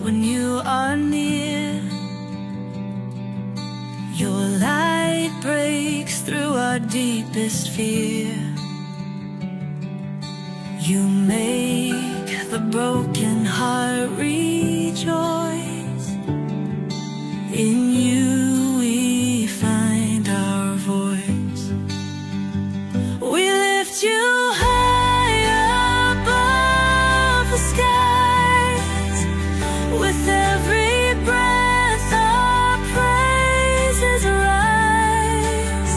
when you are near. Your light breaks through our deepest fear. You make the broken heart rejoice. In you we find our voice. We lift you high above the skies. With every breath our praises rise.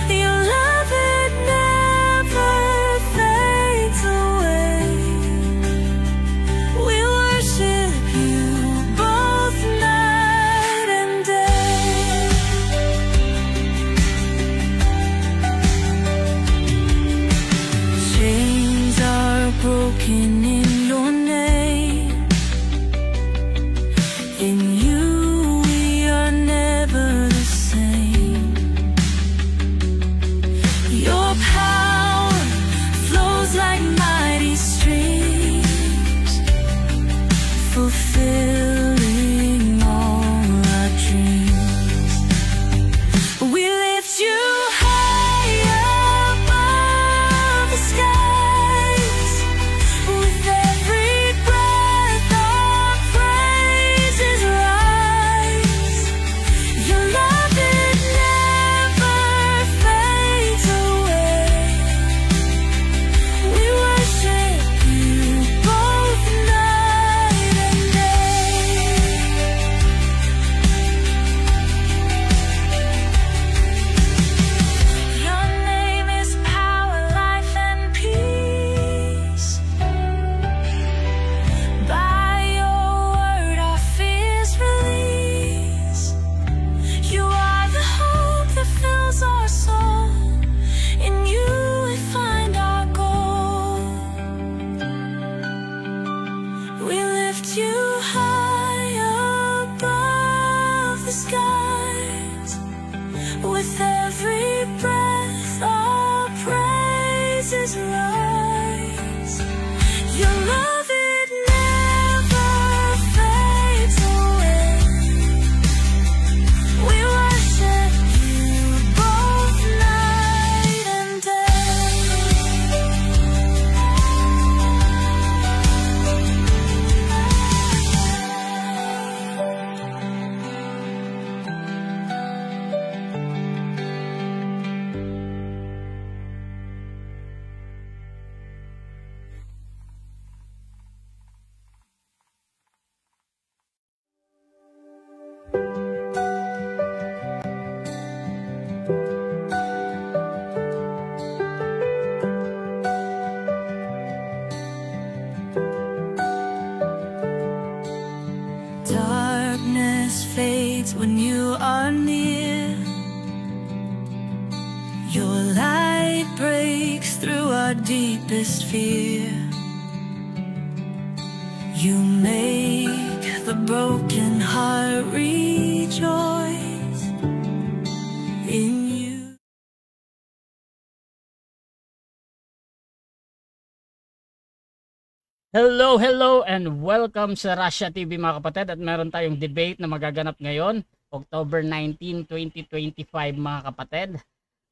Your love, it never fades away. We worship you both night and day. Chains are broken in your name. In you we are never the same. Your power flows like mighty streams, fulfilling all our dreams. We lift you high above the skies. With every breath our praises rise. Your love, it never fades away. We worship you both night and day. Your name is power, life, and peace. By your word our fears release. You are the hope that fills our soul. In you we find our goal. We lift you high above the skies. With every breath our praises rise. Your love, it never fades away. We worship you both night and day. Darkness fades when you are near. Your light breaks through our deepest fear. You make the broken heart rejoice. In you. Hello, hello, and welcome sa Russia TV mga kapatid. At meron tayong debate na magaganap ngayon, October 19, 2025 mga kapatid.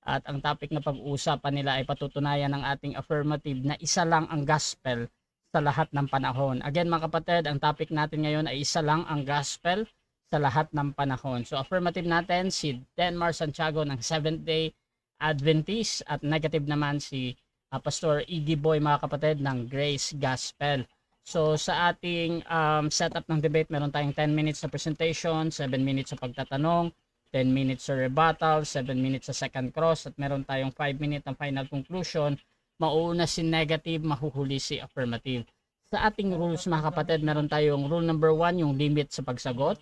At ang topic na pag-uusapan nila ay patutunayan ng ating affirmative na isa lang ang gospel sa lahat ng panahon. Again mga kapatid, ang topic natin ngayon ay isa lang ang gospel sa lahat ng panahon. So affirmative natin si Denmar Santiago ng Seventh Day Adventist at negative naman si Pastor Iggy Boy mga kapatid ng Grace Gospel. So sa ating setup ng debate, meron tayong 10 minutes sa presentation, 7 minutes sa pagtatanong, 10 minutes sa rebuttal, 7 minutes sa second cross, at meron tayong 5 minutes ng final conclusion. Mauuna si negative, mahuhuli si affirmative. Sa ating rules mga kapatid, meron tayong rule number 1, yung limit sa pagsagot.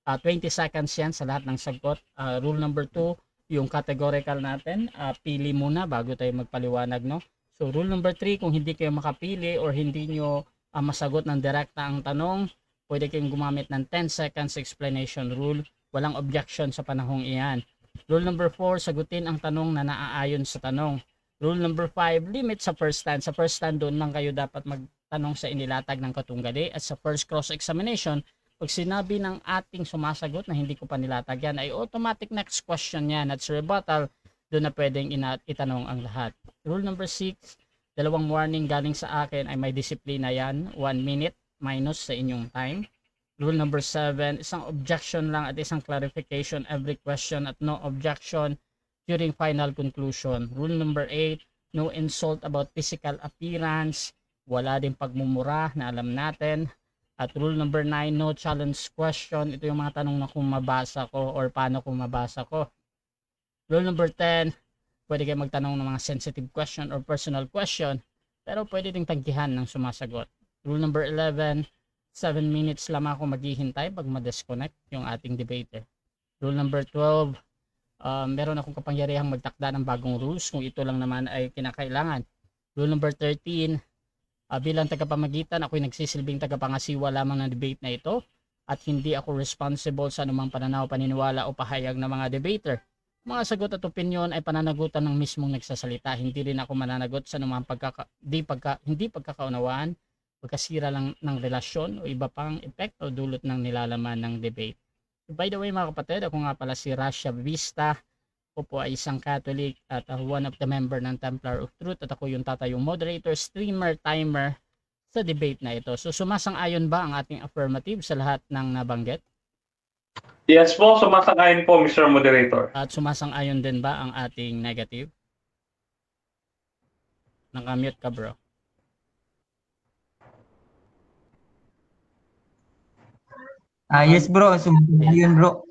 20 seconds yan sa lahat ng sagot. Rule number 2, yung categorical natin, pili muna bago tayo magpaliwanag, no? So rule number 3, kung hindi kayo makapili or hindi nyo masagot ng direkta ang tanong, pwede kayong gumamit ng 10 seconds explanation rule. Walang objection sa panahong iyan. Rule number 4, sagutin ang tanong na naaayon sa tanong. Rule number 5, limit sa first stand. Sa first stand, doon lang kayo dapat magtanong sa inilatag ng katunggali. At sa first cross-examination, Pag sinabi ng ating sumasagot na hindi ko pa nilatag yan, ay automatic next question yan at sa rebuttal, doon na pwedeng itanong ang lahat. Rule number 6, dalawang warning galing sa akin ay may disiplina yan, 1 minute minus sa inyong time. Rule number 7, isang objection lang at isang clarification every question at no objection during final conclusion. Rule number 8, no insult about physical appearance, wala din pagmumura na alam natin. At rule number 9, no challenge question. Ito yung mga tanong na kung mabasa ko or paano kung mabasa ko. Rule number 10, pwede kayo magtanong ng mga sensitive question or personal question, pero pwede ding tanggihan ng sumasagot. Rule number 11, 7 minutes lamang ako maghihintay pag ma-disconnect yung ating debater. Rule number 12, meron akong kapangyarihang magtakda ng bagong rules kung ito lang naman ay kinakailangan. Rule number 13, bilang tagapamagitan, ako'y nagsisilbing tagapangasiwa lamang ng debate na ito at hindi ako responsible sa anumang pananaw, paniniwala o pahayag ng mga debater. Mga sagot at opinyon ay pananagutan ng mismong nagsasalita. Hindi rin ako mananagot sa anumang hindi pagkakaunawaan, pagkasira lang ng relasyon o iba pang epekto o dulot ng nilalaman ng debate. By the way mga kapatid, ako nga pala si Rasha Vista. Ako po ay isang Catholic at one of the member ng Templar of Truth at ako yung tatayong moderator, streamer, timer sa debate na ito. So sumasang-ayon ba ang ating affirmative sa lahat ng nabanggit? Yes po, sumasang-ayon po Mr. Moderator. At sumasang-ayon din ba ang ating negative? Nakamute ka bro. Yes bro, sumasang-ayon bro.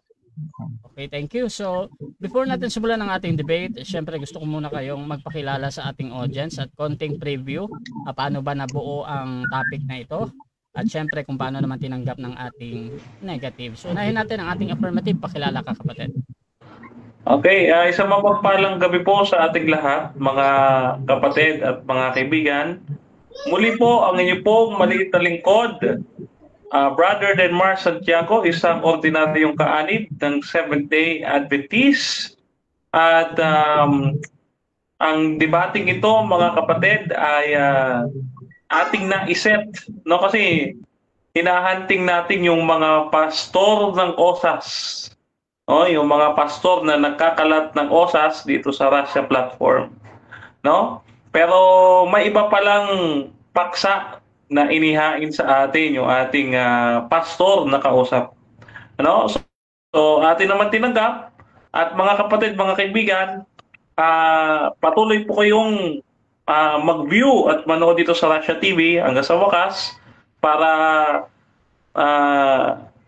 Okay, thank you. So, before natin simulan ang ating debate, syempre gusto ko muna kayong magpakilala sa ating audience at konting preview paano ba nabuo ang topic na ito at syempre kung paano naman tinanggap ng ating negative. So, unahin natin ang ating affirmative. Pakilala ka kapatid. Okay, isang mapagpalang gabi po sa ating lahat, mga kapatid at mga kaibigan. Muli po ang inyo pong maliit na lingkod, Brother Denmar Santiago, isang ordinaryong kaanib ng Seventh-day Adventist. At ang debating ito, mga kapatid, ay ating naiset. No? Kasi hinahanting natin yung mga pastor ng OSAS. No? Yung mga pastor na nagkakalat ng OSAS dito sa Russia platform. No? Pero may iba palang paksa na inihain sa atin yung ating pastor na kausap. Ano? So atin naman tinanggap at mga kapatid, mga kaibigan, patuloy po kayong mag-view at manood dito sa Russia TV hanggang sa wakas para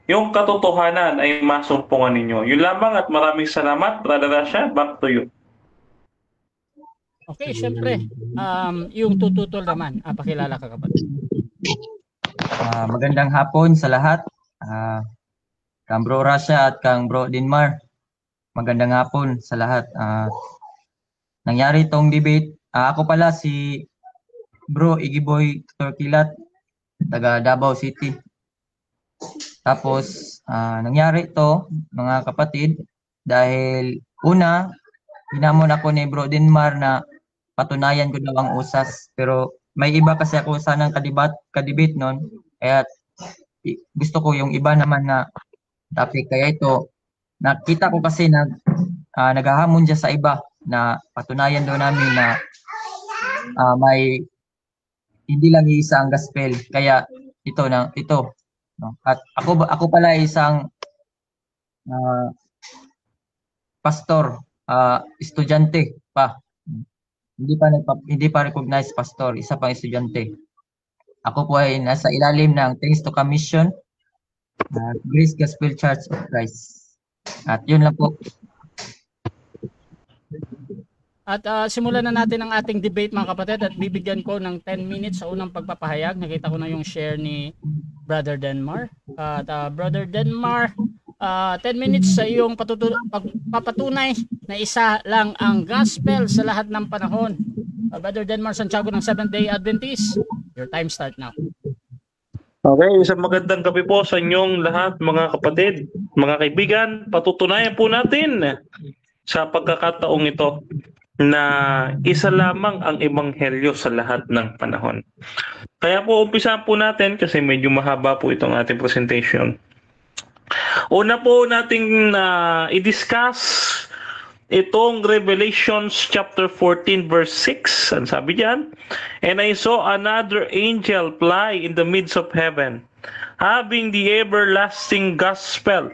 yung katotohanan ay masumpungan ninyo. Yun lamang at maraming salamat, Brother Russia. Back to you. Okay, syempre, yung tututol naman, pakilala ka kapatid. Magandang hapon sa lahat. Kang Bro Russia at Kang Bro Denmar. Magandang hapon sa lahat. Nangyari itong debate. Ako pala si Bro Igiboy Torquilat, taga Davao City. Tapos, nangyari ito, mga kapatid, dahil una, hinamon ako ni Bro Denmar na patunayan ko daw ang usas. Pero may iba kasi ako sanang kadebate noon. Kaya gusto ko yung iba naman na topic. Kaya ito, nakita ko kasi na naghahamon siya sa iba na patunayan daw namin na may hindi lang isa ang gospel. Kaya ito. No? At ako pala isang pastor, estudyante pa. Hindi pa recognized pastor, isa pang estudyante. Ako po ay nasa ilalim ng Thanks to Commission, Grace Gospel Church of Christ. At yun lang po. At simulan na natin ang ating debate mga kapatid at bibigyan ko ng 10 minutes sa unang pagpapahayag. Nakita ko na yung share ni Brother Denmar. At Brother Denmar, 10 minutes sa iyong papatunay na isa lang ang gospel sa lahat ng panahon. Brother Denmar Santiago ng Seventh-day Adventist, your time start now. Okay, isang magandang gabi po sa inyong lahat mga kapatid, mga kaibigan. Patutunayan po natin sa pagkakataong ito na isa lamang ang ebanghelyo sa lahat ng panahon. Kaya po umpisa po natin kasi medyo mahaba po itong ating presentation. Una po nating i-discuss itong Revelations chapter 14 verse 6. Ang sabi diyan, "And I saw another angel fly in the midst of heaven, having the everlasting gospel,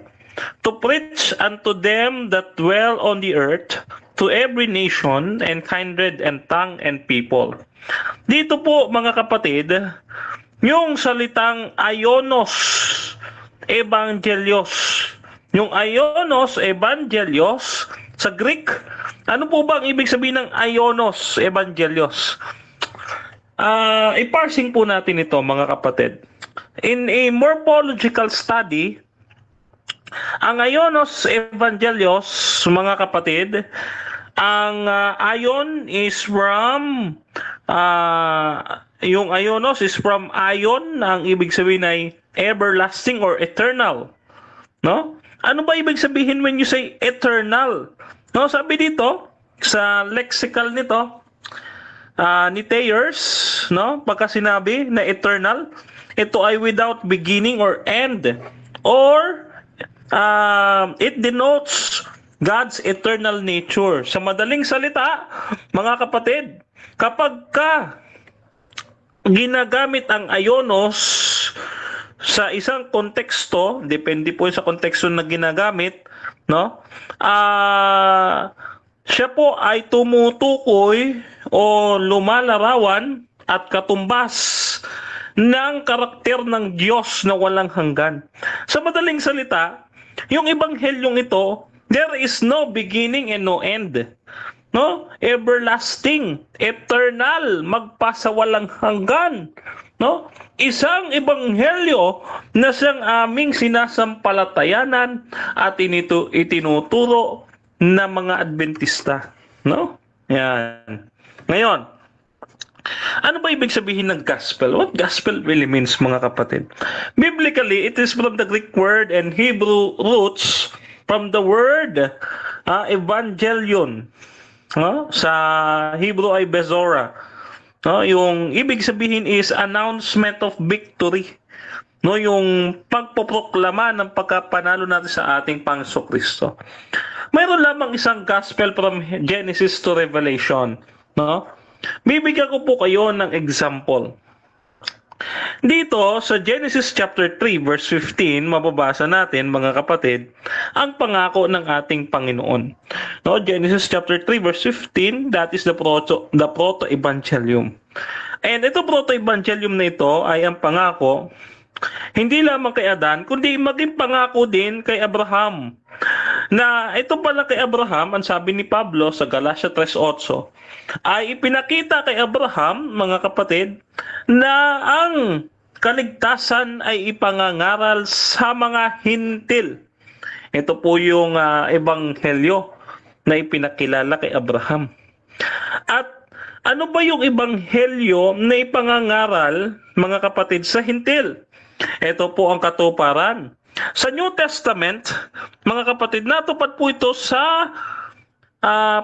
to preach unto them that dwell on the earth, to every nation and kindred and tongue and people." Dito po mga kapatid, yung salitang Ionos Evangelios. Yung Ionos Evangelios sa Greek, ano po ba ang ibig sabihin ng Ionos Evangelios? I-parsing po natin ito mga kapatid. In a morphological study, ang Ionos Evangelios mga kapatid, ang ion is from yung Ionos is from ion, ang ibig sabihin ay everlasting or eternal. No? Ano ba ibig sabihin when you say eternal? No, sabi dito sa lexical nito ni Thayers, no, pagka sinabi na eternal, ito ay without beginning or end, or it denotes God's eternal nature. Sa madaling salita, mga kapatid, kapag ka ginagamit ang Ionos sa isang konteksto, depende po sa konteksto na ginagamit, no? Siya po ay tumutukoy o lumalarawan at katumbas ng karakter ng Diyos na walang hanggan. Sa madaling salita, yung ebanghelyong ito, there is no beginning and no end. No? Everlasting, eternal, magpasawalang hanggan. No? Isang ebanghelyo na siyang aming sinasampalatayanan at itinuturo ng mga Adventista. No? Yan. Ngayon, ano ba ibig sabihin ng gospel? What gospel really means, mga kapatid? Biblically, it is from the Greek word and Hebrew roots from the word evangelion. Sa Hebrew ay bezora. Yung ibig sabihin is announcement of victory. Yung pagpoproklama ng pagkapanalo natin sa ating Panginoong Kristo. Mayroon lamang isang gospel from Genesis to Revelation. Bibigyan ko po kayo ng example. Dito sa Genesis chapter 3 verse 15, mababasa natin mga kapatid ang pangako ng ating Panginoon. Genesis chapter 3 verse 15, that is the proto-evangelium. And ito proto-evangelium na ito ay ang pangako hindi lamang kay Adan, kundi maging pangako din kay Abraham. Na ito pala kay Abraham, ang sabi ni Pablo sa Galatia 3:8, ay ipinakita kay Abraham, mga kapatid, na ang kaligtasan ay ipangangaral sa mga hintil. Ito po yung ebanghelyo na ipinakilala kay Abraham. At ano ba yung ebanghelyo na ipangangaral, mga kapatid, sa hintil? Ito po ang katuparan. Sa New Testament, mga kapatid, natupad po ito sa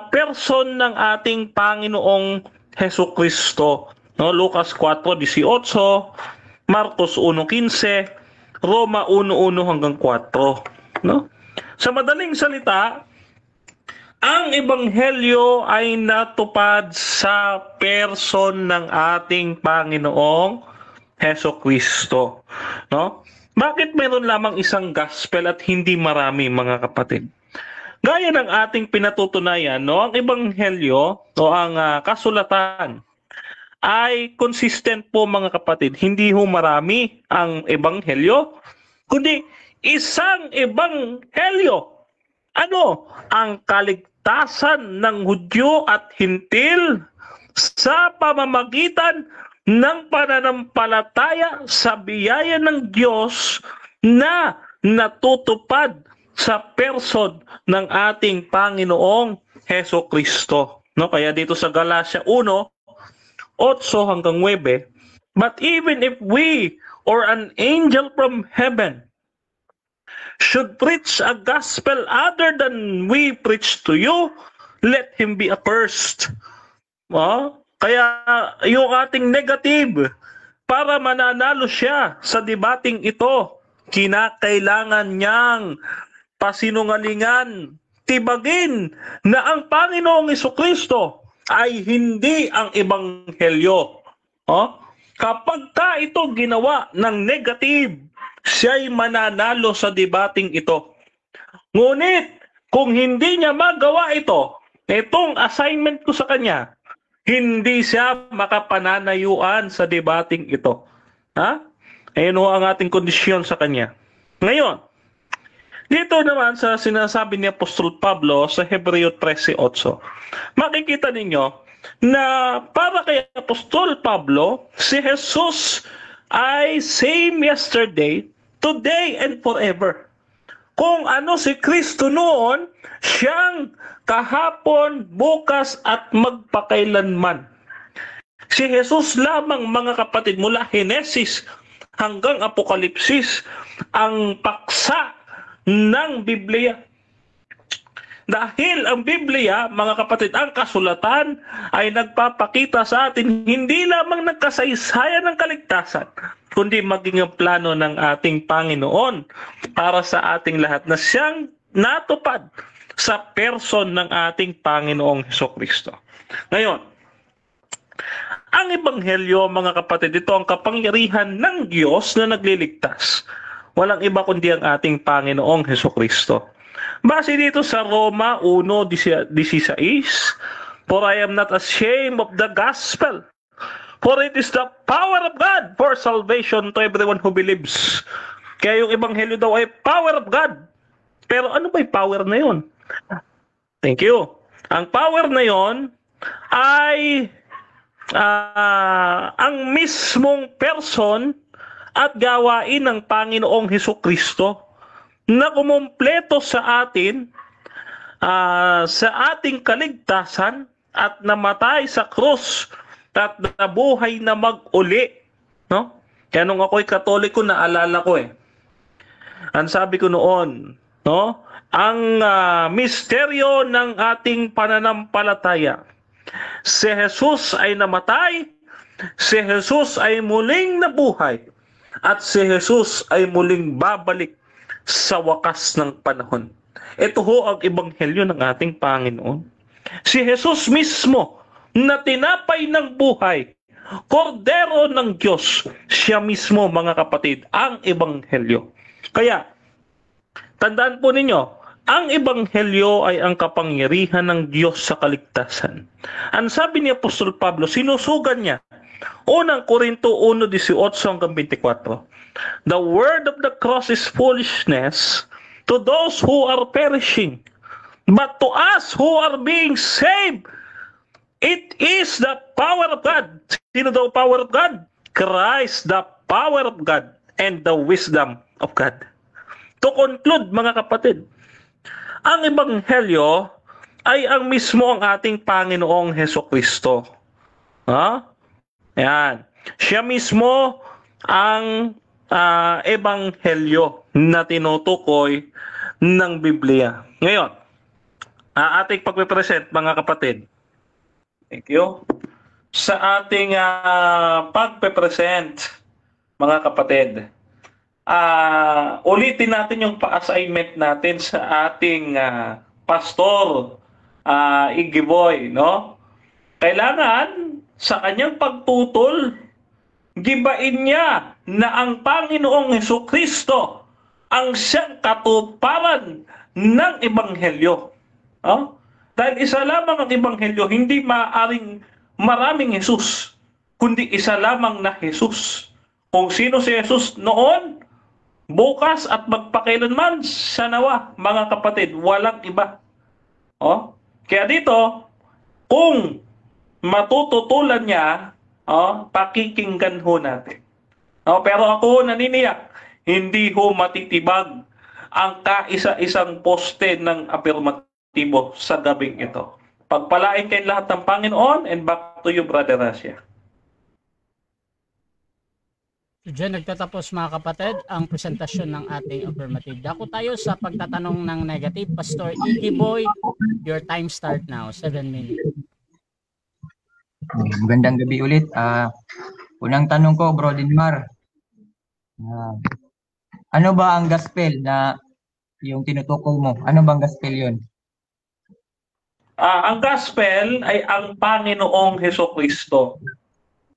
person ng ating Panginoong Hesus Kristo. Lucas 4:18, Marcos 1:15, Roma 1:1 hanggang 4. Sa madaling salita, ang ebanghelyo ay natupad sa person ng ating Panginoong Hesus Kristo. Bakit mayroon lamang isang gospel at hindi marami, mga kapatid? Gaya ng ating pinatutunayan, ang ebanghelyo o ang kasulatan ay consistent po, mga kapatid. Hindi ho marami ang ebanghelyo, kundi isang ebanghelyo. Ano? Ang kaligtasan ng Hudyo at Hintil sa pamamagitan ng pananampalataya sa biyaya ng Diyos na natutupad sa person ng ating Panginoong Hesus Kristo. Kaya dito sa Galatia 1:8 hanggang 9, but even if we or an angel from heaven should preach a gospel other than we preach to you, let him be accursed. Kaya yung ating negative, para mananalo siya sa debating ito, kinakailangan niyang pasinungalingan, tibagin na ang Panginoong Hesukristo ay hindi ang ebanghelyo. Kapag ito ginawa ng negative, siya'y mananalo sa debating ito. Ngunit, kung hindi niya magawa ito, itong assignment ko sa kanya, hindi siya makapananayuan sa debating ito. Ayun ho ang ating kondisyon sa kanya. Ngayon, dito naman sa sinasabi ni Apostol Pablo sa Hebreo 13:8, makikita ninyo na para kay Apostol Pablo, si Jesus ay same yesterday, today, and forever. Kung ano si Kristo noon, siyang kahapon, bukas, at magpakailanman. Si Jesus lamang, mga kapatid, mula Henesis hanggang Apokalipsis, ang paksa ng Biblia. Dahil ang Biblia, mga kapatid, ang kasulatan ay nagpapakita sa atin hindi lamang ng kasaysayan ng kaligtasan, kundi maging ang plano ng ating Panginoon para sa ating lahat na siyang natupad sa person ng ating Panginoong Hesukristo. Ngayon, ang Ebanghelyo, mga kapatid, ito ang kapangyarihan ng Diyos na nagliligtas. Walang iba kundi ang ating Panginoong Hesukristo. Base dito sa Roma 1:16, "For I am not ashamed of the gospel, for it is the power of God for salvation to everyone who believes." Kaya yung Ebanghelyo daw ay power of God. Pero ano ba yung power na yun? Thank you. Ang power na yun ay ang mismong person at gawain ng Panginoong Hesukristo na kumumpleto sa atin sa ating kaligtasan at namatay sa krus at nabuhay na mag-uli. No? Kaya nung ako'y Katoliko, naalala ko ang sabi ko noon, no? Ang misteryo ng ating pananampalataya. Si Jesus ay namatay, si Jesus ay muling nabuhay, at si Jesus ay muling babalik sa wakas ng panahon. Ito ho ang ebanghelyo ng ating Panginoon. Si Jesus mismo na tinapay ng buhay, kordero ng Diyos, siya mismo, mga kapatid, ang ebanghelyo. Kaya, tandaan po ninyo, ang ebanghelyo ay ang kapangyarihan ng Diyos sa kaligtasan. Ang sabi ni Apostol Pablo, sinusugan niya, unang Korinto 1:18-24, "The word of the cross is foolishness to those who are perishing, but to us who are being saved, it is the power of God." Sino daw power of God? Christ, the power of God and the wisdom of God. To conclude, mga kapatid, ang ebanghelyo ay ang mismo ang ating Panginoong Hesukristo. Yan. Siya mismo ang ebanghelyo na tinutukoy ng Biblia. Ngayon, ating pagpipresent, mga kapatid. Thank you. Sa ating pagpipresent, mga kapatid, ulitin natin yung pa-assignment natin sa ating pastor, Igiboy, no? Kailangan sa kanyang pagtutol, gibain niya na ang Panginoong Hesukristo ang siyang katuparan ng ebanghelyo. Dahil isa lamang ang ebanghelyo, hindi maaaring maraming Jesus, kundi isa lamang na Jesus. Kung sino si Jesus noon, bukas at magpakailanman, sa nawa, mga kapatid, walang iba. Kaya dito, kung matututulan niya, pakikinggan ho natin. Pero ako naniniyak, hindi ho matitibag ang kaisa-isang poste ng afirmatibo sa gabing ito. Pagpalain kayo lahat ng Panginoon, and back to you, Brother Rasya. So dyan nagtatapos, mga kapatid, ang presentasyon ng ating affirmative. Dako tayo sa pagtatanong ng negative. Pastor Igiboy, your time start now, 7 minutes. Magandang gabi ulit. Unang tanong ko, Bro Dinmar. Ano ba ang gospel na yung tinutukoy mo? Ano bang gospel yun? Ang gospel ay ang Panginoong Hesukristo.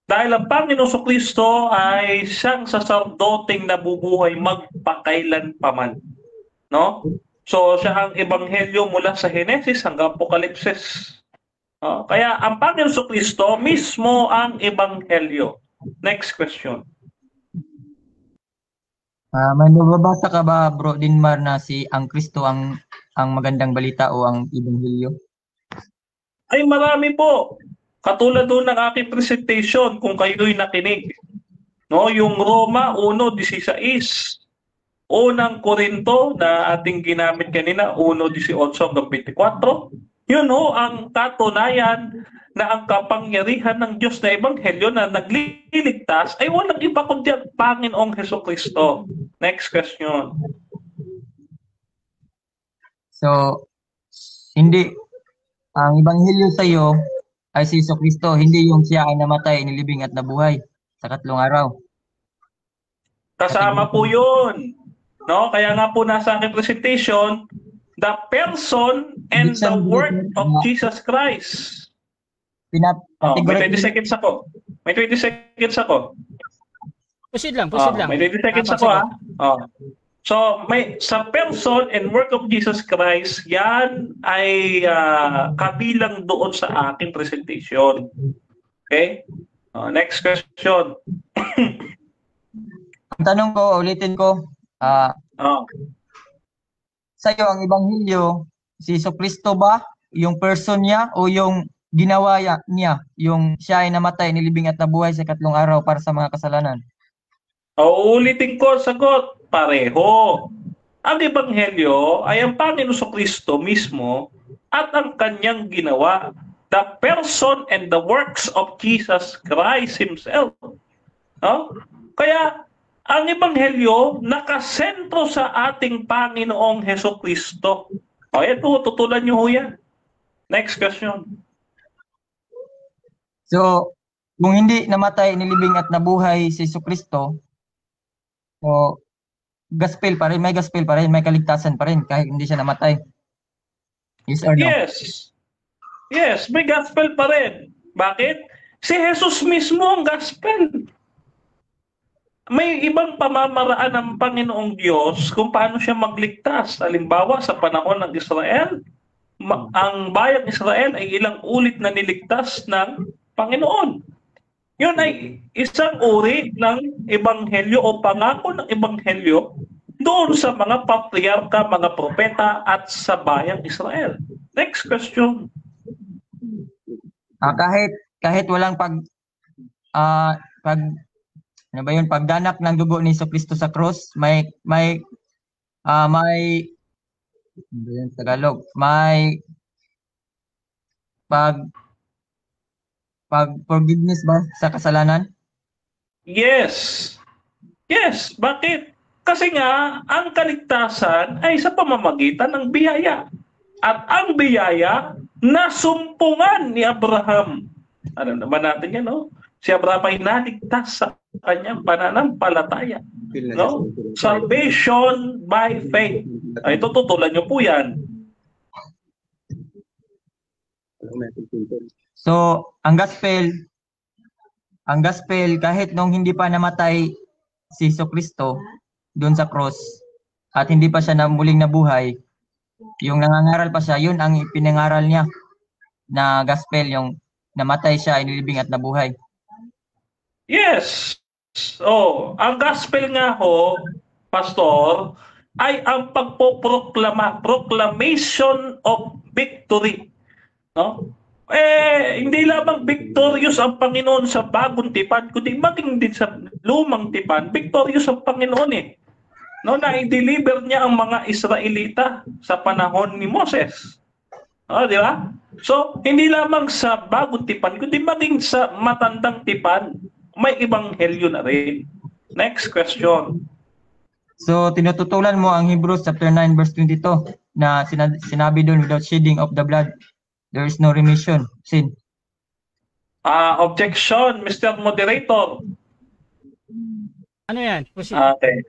Dahil ang Panginoong Hesukristo ay siyang saserdoteng nabubuhay magpakailanpaman. No? So, siya ang ebanghelyo mula sa Henesis hanggang Apokalipsis. Kaya ang Panginoong Hesukristo mismo ang ebanghelyo. Next question. May mababasa ka ba, Bro Dinmar, na si ang Kristo ang magandang balita o ang ebanghelyo? Ay marami po. Katulad doon ng aking presentation kung kayo'y nakinig. No, yung Roma 1:16. Unang Korinto na ating ginamit kanina, 1:18-24. Yun ho ang katunayan na ang kapangyarihan ng Diyos na ebanghelyo na nagliligtas ay walang iba kundi ang Panginoong Hesukristo. Next question. So, hindi ang ebanghelyo sa iyo ay si Hesukristo, hindi yung siya ay namatay, nilibing at nabuhay sa 3 araw. Kasama po yun. No? Kaya nga po nasa aking presentation, the person and the work of Jesus Christ. May 20 seconds ako. May 20 seconds ako. Proceed lang. May 20 seconds ako ha. So, sa person and work of Jesus Christ, yan ay kabilang doon sa aking presentation. Okay? Next question. Ang tanong ko, ulitin ko, sa iyo ang ebanghelyo, si Hesukristo ba yung person niya o yung ginawa niya, yung siya ay namatay, nilibing at nabuhay sa 3 araw para sa mga kasalanan? Ulitin ko, sagot, pareho. Ang ebanghelyo ay ang Panginoong Hesukristo mismo at ang kanyang ginawa, the person and the works of Jesus Christ Himself. Kaya, ang ebanghelyo nakasentro sa ating Panginoong Hesukristo. Ito, tutulan niyo ho yan. Next question. So, kung hindi namatay, nilibing at nabuhay si Hesukristo, so, gospel pa rin, may gospel pa rin, may kaligtasan pa rin kahit hindi siya namatay. Yes or no? Yes. Yes, may gospel pa rin. Bakit? Si Jesus mismo ang gospel. May ibang pamamaraan ng Panginoong Diyos kung paano siya magligtas. Halimbawa, sa panahon ng Israel, ang bayang Israel ay ilang ulit na niligtas ng Panginoon. Yun ay isang uri ng ebanghelyo o pangako ng ebanghelyo doon sa mga patriarka, mga propeta at sa bayang Israel. Next question. Kahit walang pagdanak ng dugo ni Hesukristo sa cross, may Tagalog, may forgiveness ba sa kasalanan? Yes. Yes, bakit? Kasi nga ang kaligtasan ay sa pamamagitan ng biyaya. At ang biyaya nasumpungan ni Abraham. Alam naman natin yan, no? Si Abraham ay naligtas sa kanyang pananampalataya. No? Salvation by faith. Ay, tututulan nyo po yan. So, ang gospel kahit nung hindi pa namatay si Hesukristo doon sa cross at hindi pa siya muling nabuhay, yung nangangaral pa siya, yun ang ipinangaral niya na gospel, yung namatay siya, inilibing at nabuhay. Yes. Ang gospel nga ho, pastor, ay ang proclamation of victory. No? Hindi lamang victorious ang Panginoon sa bagong tipan, kundi maging din sa lumang tipan, victorious ang Panginoon No, na i-deliver niya ang mga Israelita sa panahon ni Moses. Di ba? So, hindi lamang sa bagong tipan, kundi maging sa matandang tipan, may ebanghelyo na rin. Next question. So, tinututulan mo ang Hebrews chapter 9 verse 22 na sinabi doon, without shedding of the blood, there is no remission sin. Objection, Mr. Moderator. Ano yan? Proceed. Okay.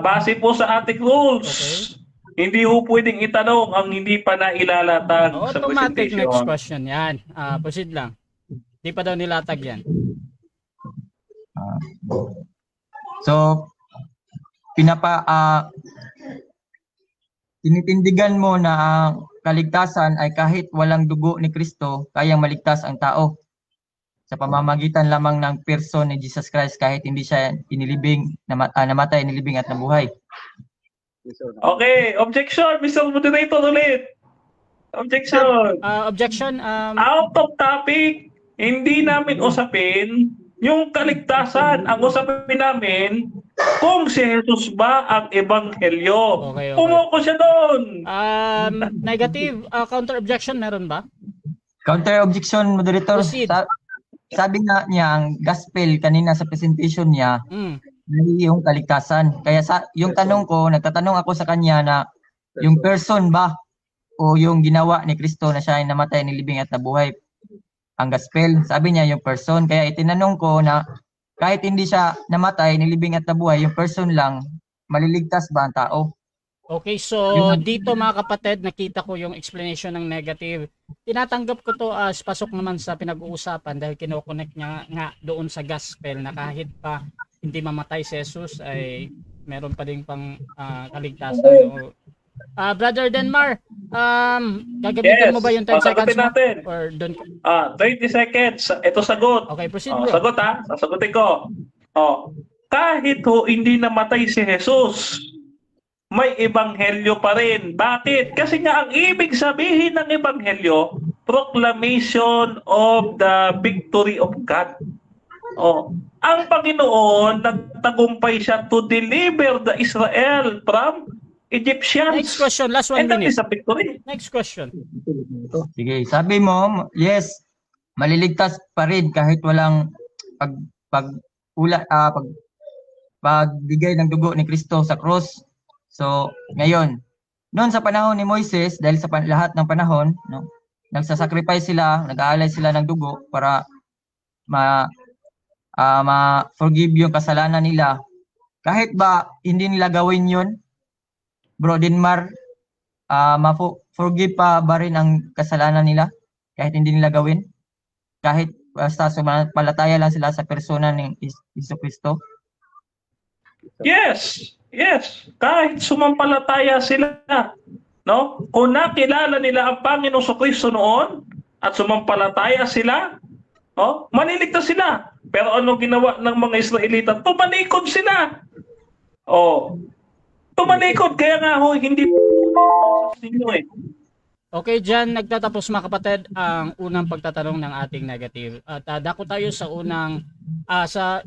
Base po sa ating rules, hindi po pwedeng itanong ang hindi pa nailalatag sa Automatic presentation. next question yan. Proceed lang. Di pa daw nilatag yan. So, tinitindigan mo na ang kaligtasan ay kahit walang dugo ni Kristo, kayang maligtas ang tao sa pamamagitan lamang ng person ni Jesus Christ kahit hindi siya namatay, inilibing at nabuhay. Okay, objection, Mr. Moderator ulit. Objection. Objection. Out of topic, hindi namin usapin yung kaligtasan. Ang usapin namin kung si Jesus ba ang ebanghelyo. Okay. Pumoko siya doon. Negative counter objection meron ba? Counter objection, Moderator. Proceed. Sabi nga niya, ang gospel kanina sa presentation niya, yung kaligtasan. Kaya yung tanong ko, nagtatanong ako sa kanya na yung person ba o yung ginawa ni Kristo na siya ay namatay, nilibing at nabuhay ang gospel. Sabi niya yung person. Kaya itinanong ko na kahit hindi siya namatay, nilibing at nabuhay, yung person lang, maliligtas ba ang tao? Okay, so dito mga kapatid, nakita ko yung explanation ng negative. Tinatanggap ko to as pasok naman sa pinag-uusapan dahil kinoconnect niya nga doon sa gospel na kahit pa hindi mamatay si Jesus ay meron pa ding pang kaligtasan. Brother Denmar, gagamitin mo ba yung 10 seconds mo? natin. Or doon? 20 seconds. Ito sagot. Okay, proceed bro. Sagot sasagutin ko. Kahit hindi namatay si Jesus, may ebanghelyo pa rin. Bakit? Kasi nga ang ibig sabihin ng ebanghelyo, proclamation of the victory of God. Ang Panginoon, nagtagumpay siya to deliver the Israel from Egyptians. Next question, last 1 And that minute. is a victory. Next question. Sige, sabi mo, yes, maliligtas pa rin kahit walang pagbigay ng dugo ni Kristo sa cross. So, ngayon, noon sa panahon ni Moises, dahil sa lahat ng panahon, no, nagsasacrifice sila, nag-aalay sila ng dugo para ma-forgive yung kasalanan nila. Kahit ba hindi nila gawin yun, Bro Denmar, ma-forgive pa ba rin ang kasalanan nila? Kahit hindi nila gawin? Kahit basta sumampalataya lang sila sa persona ni Jesucristo? Yes. Kahit sumampalataya sila, no? Kung nakilala nila ang Panginoong Jesucristo noon at sumampalataya sila, maliligtas sila. Pero ano ginawa ng mga Israelita? Tumalikod sila. Tumalikod. Kaya nga hindi Okay, dyan nagtatapos mga kapatid ang unang pagtatanong ng ating negative. At dako tayo sa sa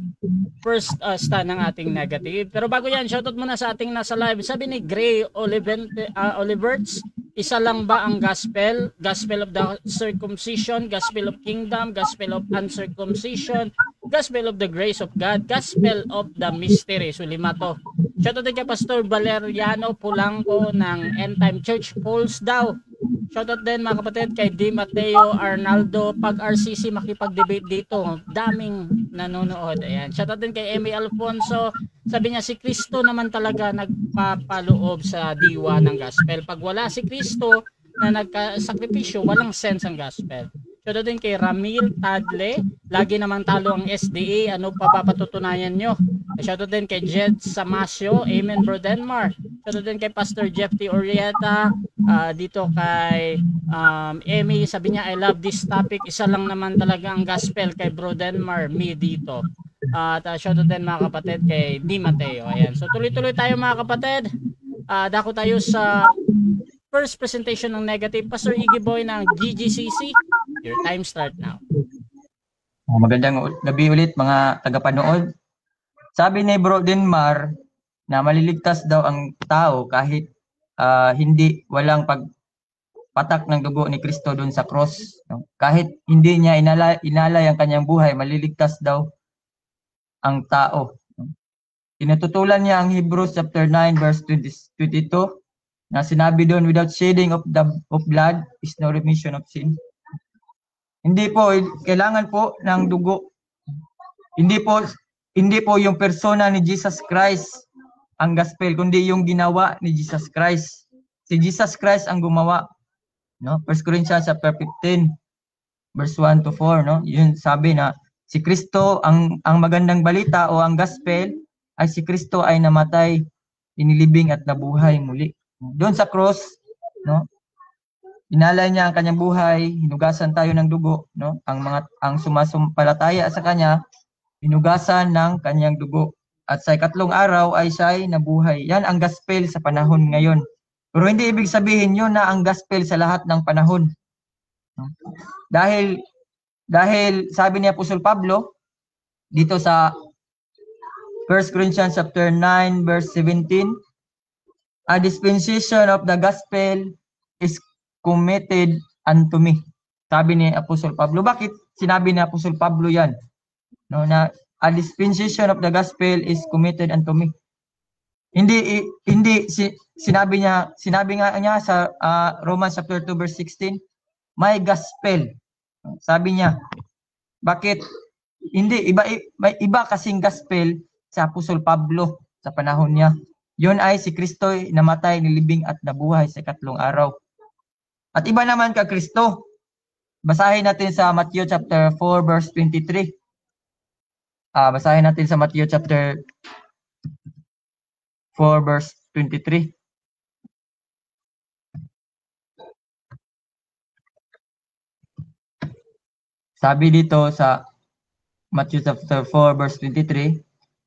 first stand ng ating negative. Pero bago yan, shoutout muna sa ating nasa live. Sabi ni Gray Oliverts, isa lang ba ang gospel? Gospel of the circumcision, gospel of kingdom, gospel of uncircumcision, gospel of the grace of God, gospel of the mystery. So 5 to. Shoutout din kay Pastor Valeriano Pulangco ng End Time Church Polls daw. Shoutout din mga kapatid kay Di Mateo Arnaldo. Pag RCC makipag-debate dito, daming nanonood. Ayan. Shoutout din kay Emmy Alfonso. Sabi niya si Kristo naman talaga nagpapaloob sa diwa ng gospel. Pag wala si Kristo na nagkasakripisyo, walang sense ang gospel. Shoutout din kay Ramil Tadle. Lagi naman talo ang SDA. Ano pa papatutunayan nyo? Shoutout din kay Jed Samasio. Amen Bro Denmar. Shoutout din kay Pastor Jeff T. Orieta. Dito kay Emmy. Sabi niya I love this topic. Isa lang naman talaga ang gospel kay Bro Denmar. Me dito. At shoutout din mga kapatid kay Di Mateo. Ayan. So tuloy-tuloy tayo mga kapatid. Dako tayo sa first presentation ng negative. Pastor Iggy Boy ng GGCC. Your time start now. Magandang gabi ulit mga tagapanood. Sabi ni Bro Denmar na maliligtas daw ang tao kahit walang pagpatak ng dugo ni Kristo doon sa cross. Kahit hindi niya inalay ang kanyang buhay, maliligtas daw ang tao. Tinututulan niya ang Hebrews chapter 9 verse 22 na sinabi doon, without shedding of blood is no remission of sin. Hindi po kailangan po ng dugo. Hindi po yung persona ni Jesus Christ ang gospel, kundi yung ginawa ni Jesus Christ. Si Jesus Christ ang gumawa. No? 1 Corinthians chapter 15, verse 1 to 4. No? Yun sabi na si Kristo, ang magandang balita o ang gospel, ay si Kristo ay namatay, inilibing at nabuhay muli. Doon sa cross, no? Inalay niya ang kanyang buhay, hinugasan tayo ng dugo, no? Ang sumasampalataya sa kanya, hinugasan ng kanyang dugo. At sa ikatlong araw ay siya ay nabuhay. Yan ang gospel sa panahon ngayon. Pero hindi ibig sabihin yun na ang gospel sa lahat ng panahon. No? Dahil sabi ni Apostol Pablo dito sa 1 Corinthians chapter 9 verse 17, a dispensation of the gospel is committed unto me. Sabi ni Apostol Pablo. Bakit sinabi ni Apostol Pablo yan? No, na a dispensation of the gospel is committed unto me. Hindi sinabi nga niya sa Romans chapter 2 verse 16, my gospel. Sabi niya. Bakit? Hindi iba kasing gospel sa Apostol Pablo sa panahon niya. Yun ay si Kristo namatay, nilibing at nabuhay sa ikatlong araw. At iba naman ka Kristo. Basahin natin sa Matthew chapter 4 verse 23. Basahin natin sa Matthew chapter 4 verse 23. Sabi dito sa Matthew chapter 4 verse 23,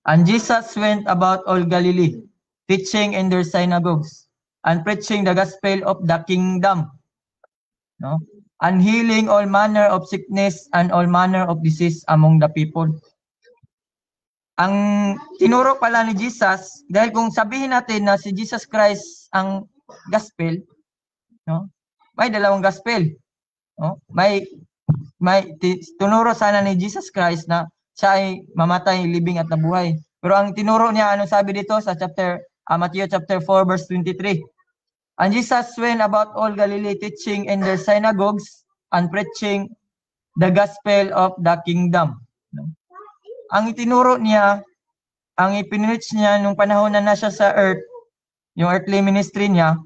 and Jesus went about all Galilee, teaching in their synagogues, and preaching the gospel of the kingdom, no? And healing all manner of sickness and all manner of disease among the people. Ang tinuro pala ni Jesus, dahil kung sabihin natin na si Jesus Christ ang gospel, no? May dalawang gospel, no? May tinuro sana ni Jesus Christ na siya ay mamatay, libing at nabuhay. Pero ang tinuro niya, anong sabi dito sa Matthew chapter 4 verse 23? And Jesus went about all Galilee, teaching in their synagogues and preaching the gospel of the kingdom. No? Ang itinuro niya, ang ipinreach niya nung panahon na nasa sa earth, yung earthly ministry niya,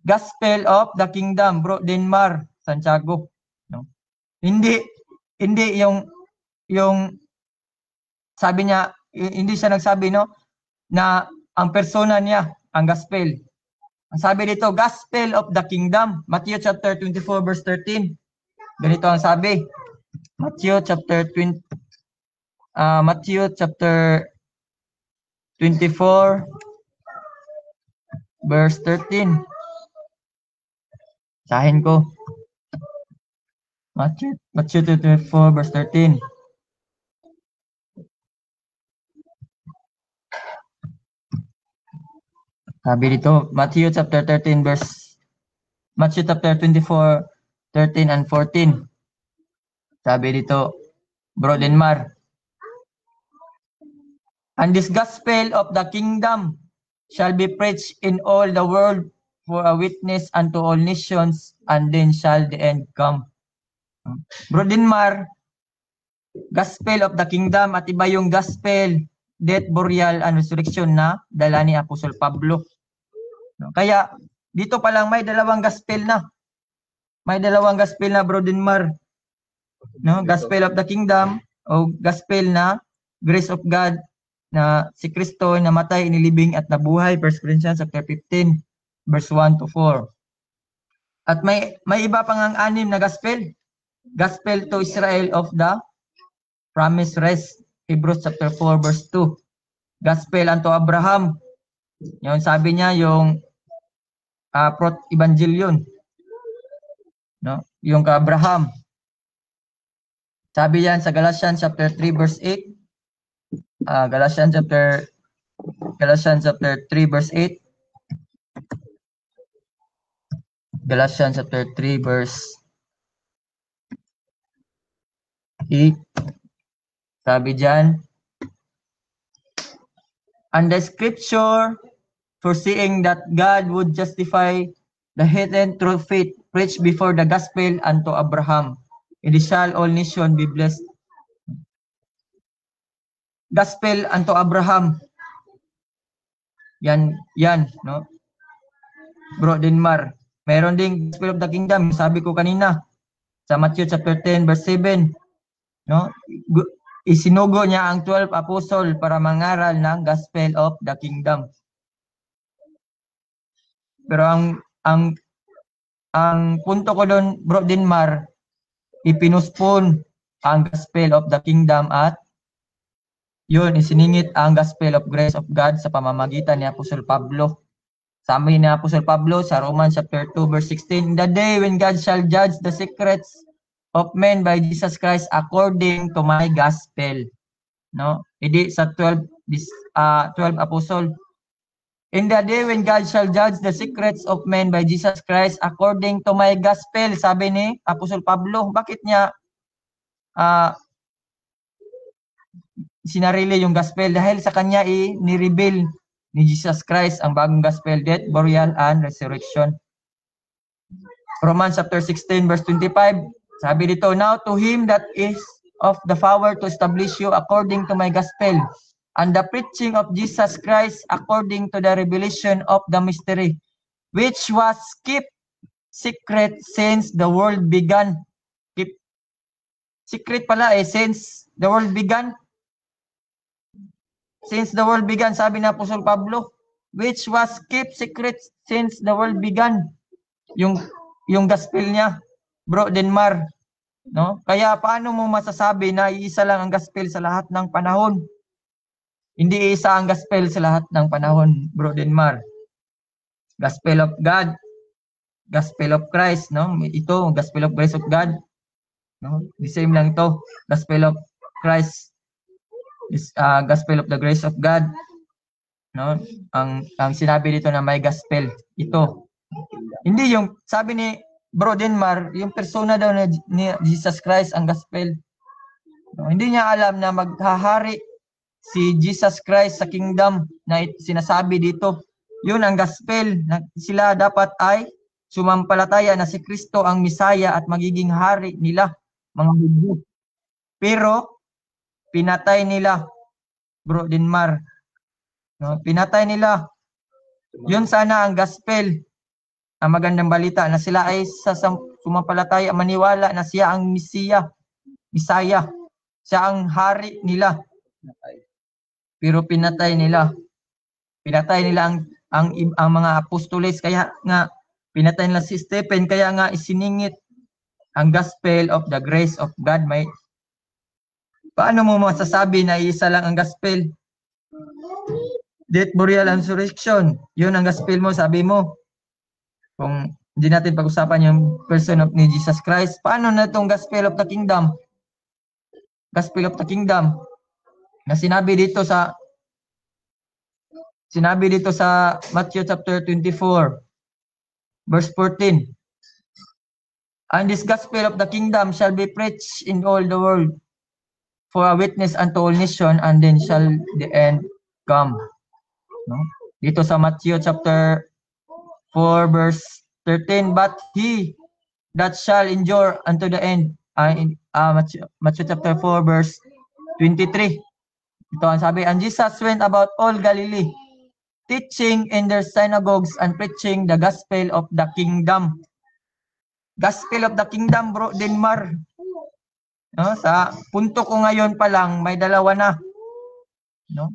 gospel of the kingdom, Bro Denmar Santiago. No? Hindi yung sabi niya, hindi siya nagsabi, no, na ang persona niya ang gospel. Ang sabi dito, gospel of the kingdom, Matthew chapter 24 verse 13. Ganito ang sabi. Matthew chapter 24 verse 13. Sahin ko. Matthew 24 verse 13. Sabi dito, Matthew chapter 24, 13 and 14. Sabi dito, Bro Denmar, and this gospel of the kingdom shall be preached in all the world for a witness unto all nations, and then shall the end come. Bro Denmar, gospel of the kingdom, at iba yung gospel, death, burial, and resurrection na dala ni Apostol Pablo. Kaya dito pa lang may dalawang gospel na. May dalawang gospel na, Bro Denmar. No, gospel of the kingdom o gospel na grace of God na si Kristo namatay, inilibing at nabuhay, 1 Corinthians chapter 15 verse 1 to 4. At may iba pang ang anim na gospel. Gospel to Israel of the promised rest, Hebrews chapter 4 verse 2. Gospel unto Abraham. Yung sabi niya yung evangelion, no? Yung ka Abraham. Sabi yan sa Galatians chapter 3 verse 8. Galatians chapter 3 verse 8. Galatians chapter 3 verse 8. Sabi diyan, and the scripture, foreseeing that God would justify the heathen through faith, preached before the gospel unto Abraham, and shall all nations be blessed. Gospel unto Abraham. Yan, no? Bro Denmar. Meron ding Gospel of the Kingdom, sabi ko kanina, sa Matthew chapter 10 verse 7, no? Isinugo niya ang 12 apostle para mangaral ng Gospel of the Kingdom. Pero ang punto ko doon, Bro Denmar, ipinuspon ang Gospel of the Kingdom at yun, isiningit ang Gospel of Grace of God sa pamamagitan ni Apostol Pablo. Sabi ni Apostol Pablo sa Romans chapter 2 verse 16, "The day when God shall judge the secrets of men by Jesus Christ according to my gospel." No? Hindi sa 12 apostle. "In the day when God shall judge the secrets of men by Jesus Christ according to my gospel," sabi ni Apostol Pablo. Bakit niya sinarili yung gospel? Dahil sa kanya ni-reveal ni Jesus Christ ang bagong gospel, death, burial, and resurrection. Romans chapter 16 verse 25, sabi dito, "Now to him that is of the power to establish you according to my gospel, and the preaching of Jesus Christ according to the revelation of the mystery, which was kept secret since the world began." Secret pala since the world began. Since the world began, sabi na Apostol Pablo, which was kept secret since the world began. Yung gospel niya, Bro Denmar, no? Kaya paano mo masasabi na iisa lang ang gospel sa lahat ng panahon? Hindi isa ang gospel sa lahat ng panahon, Bro Denmar. Gospel of God, Gospel of Christ, no? Ito, Gospel of Grace of God, no? The same lang to, Gospel of Christ, Gospel of the Grace of God, no? Ang sinabi dito na may gospel, ito. Hindi yung sabi ni Bro Denmar, yung persona daw ni Jesus Christ ang gospel. No? Hindi niya alam na maghahari si Jesus Christ sa kingdom na sinasabi dito. Yun ang gospel na sila dapat ay sumampalataya na si Kristo ang Misaya at magiging hari nila, mga Hudyo. Pero pinatay nila, Bro Denmar. No, pinatay nila. Yun sana ang gospel, ang magandang balita na sila ay sumampalataya, maniwala na siya ang Misaya, siya ang hari nila. Pero pinatay nila. Pinatay nila ang mga apostoles, kaya nga pinatay nila si Stephen, kaya nga isiningit ang gospel of the grace of God. Paano mo masasabi na isa lang ang gospel? Death, burial, and resurrection. Yun ang gospel mo, sabi mo. Kung hindi natin pag-usapan yung person of ni Jesus Christ, paano na itong gospel of the kingdom? Gospel of the kingdom na sinabi dito sa Matthew chapter 24 verse 14. "And this gospel of the kingdom shall be preached in all the world for a witness unto all nations, and then shall the end come." No? Dito sa Matthew chapter 4 verse 13, "But he that shall endure unto the end," Matthew chapter 4 verse 23. Ito ang sabi, "And Jesus went about all Galilee, teaching in their synagogues and preaching the gospel of the kingdom." Gospel of the kingdom, Bro Denmar. No, sa punto ko ngayon pa lang may dalawa na. No?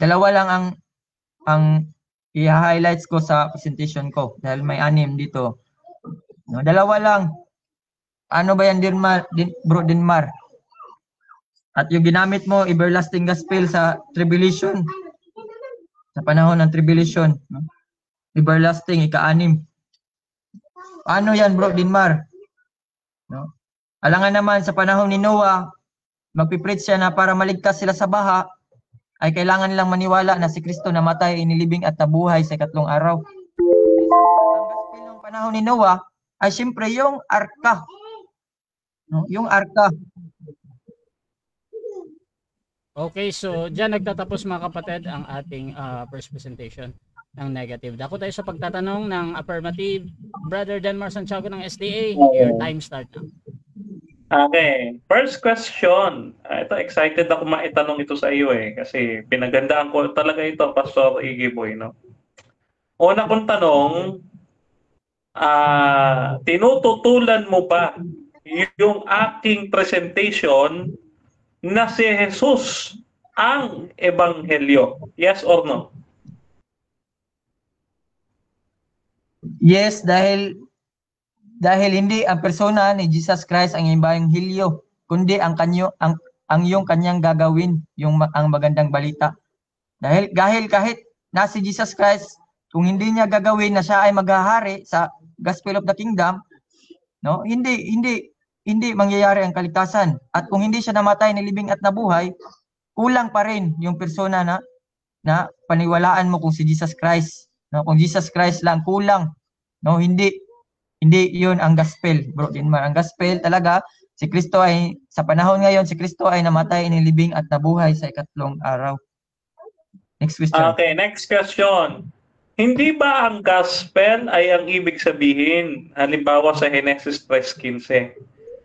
Dalawa lang ang i-highlights ko sa presentation ko dahil may 6 dito. No, dalawa lang. Ano ba yan, Bro Denmar? At yung ginamit mo, everlasting gospel sa tribulation. Sa panahon ng tribulation, no? Everlasting, ika-6. Ano yan, Bro Denmar? No? Alangan naman sa panahon ni Noah, magpipreach siya na para maligtas sila sa baha, ay kailangan nilang maniwala na si Kristo namatay, inilibing at nabuhay sa 3 araw. Ang gospel ng panahon ni Noah ay siyempre yung arka. No? Yung arka. Okay, so diyan nagtatapos mga kapatid ang ating first presentation ng negative. Dako tayo sa pagtatanong ng affirmative. Brother Denmar Santiago ng SDA, your time start now. Okay, first question. Ito, excited ako maitanong ito sa iyo kasi pinagandaan ko talaga ito, Pastor Iggy Boy, no? Una kong tanong, tinututulan mo ba yung aking presentation na si Jesus ang ebanghelyo? Yes or no? Yes, dahil hindi ang persona ni Jesus Christ ang ebanghelyo, kundi ang yung kanyang gagawin, ang magandang balita. Dahil kahit na si Jesus Christ, kung hindi niya gagawin na siya ay maghahari sa Gospel of the Kingdom, no? Hindi mangyayari ang kaligtasan. At kung hindi siya namatay, nilibing at nabuhay, kulang pa rin yung persona na paniwalaan mo kung si Jesus Christ, no? Kung Jesus Christ lang kulang, no? Hindi 'yun ang gospel, bro. Ang gospel talaga si Kristo ay sa panahon ngayon si Kristo ay namatay, inilibing at nabuhay sa ikatlong araw. Next question. Okay, next question. Hindi ba ang gospel ay ang ibig sabihin, halimbawa sa Genesis 3:15,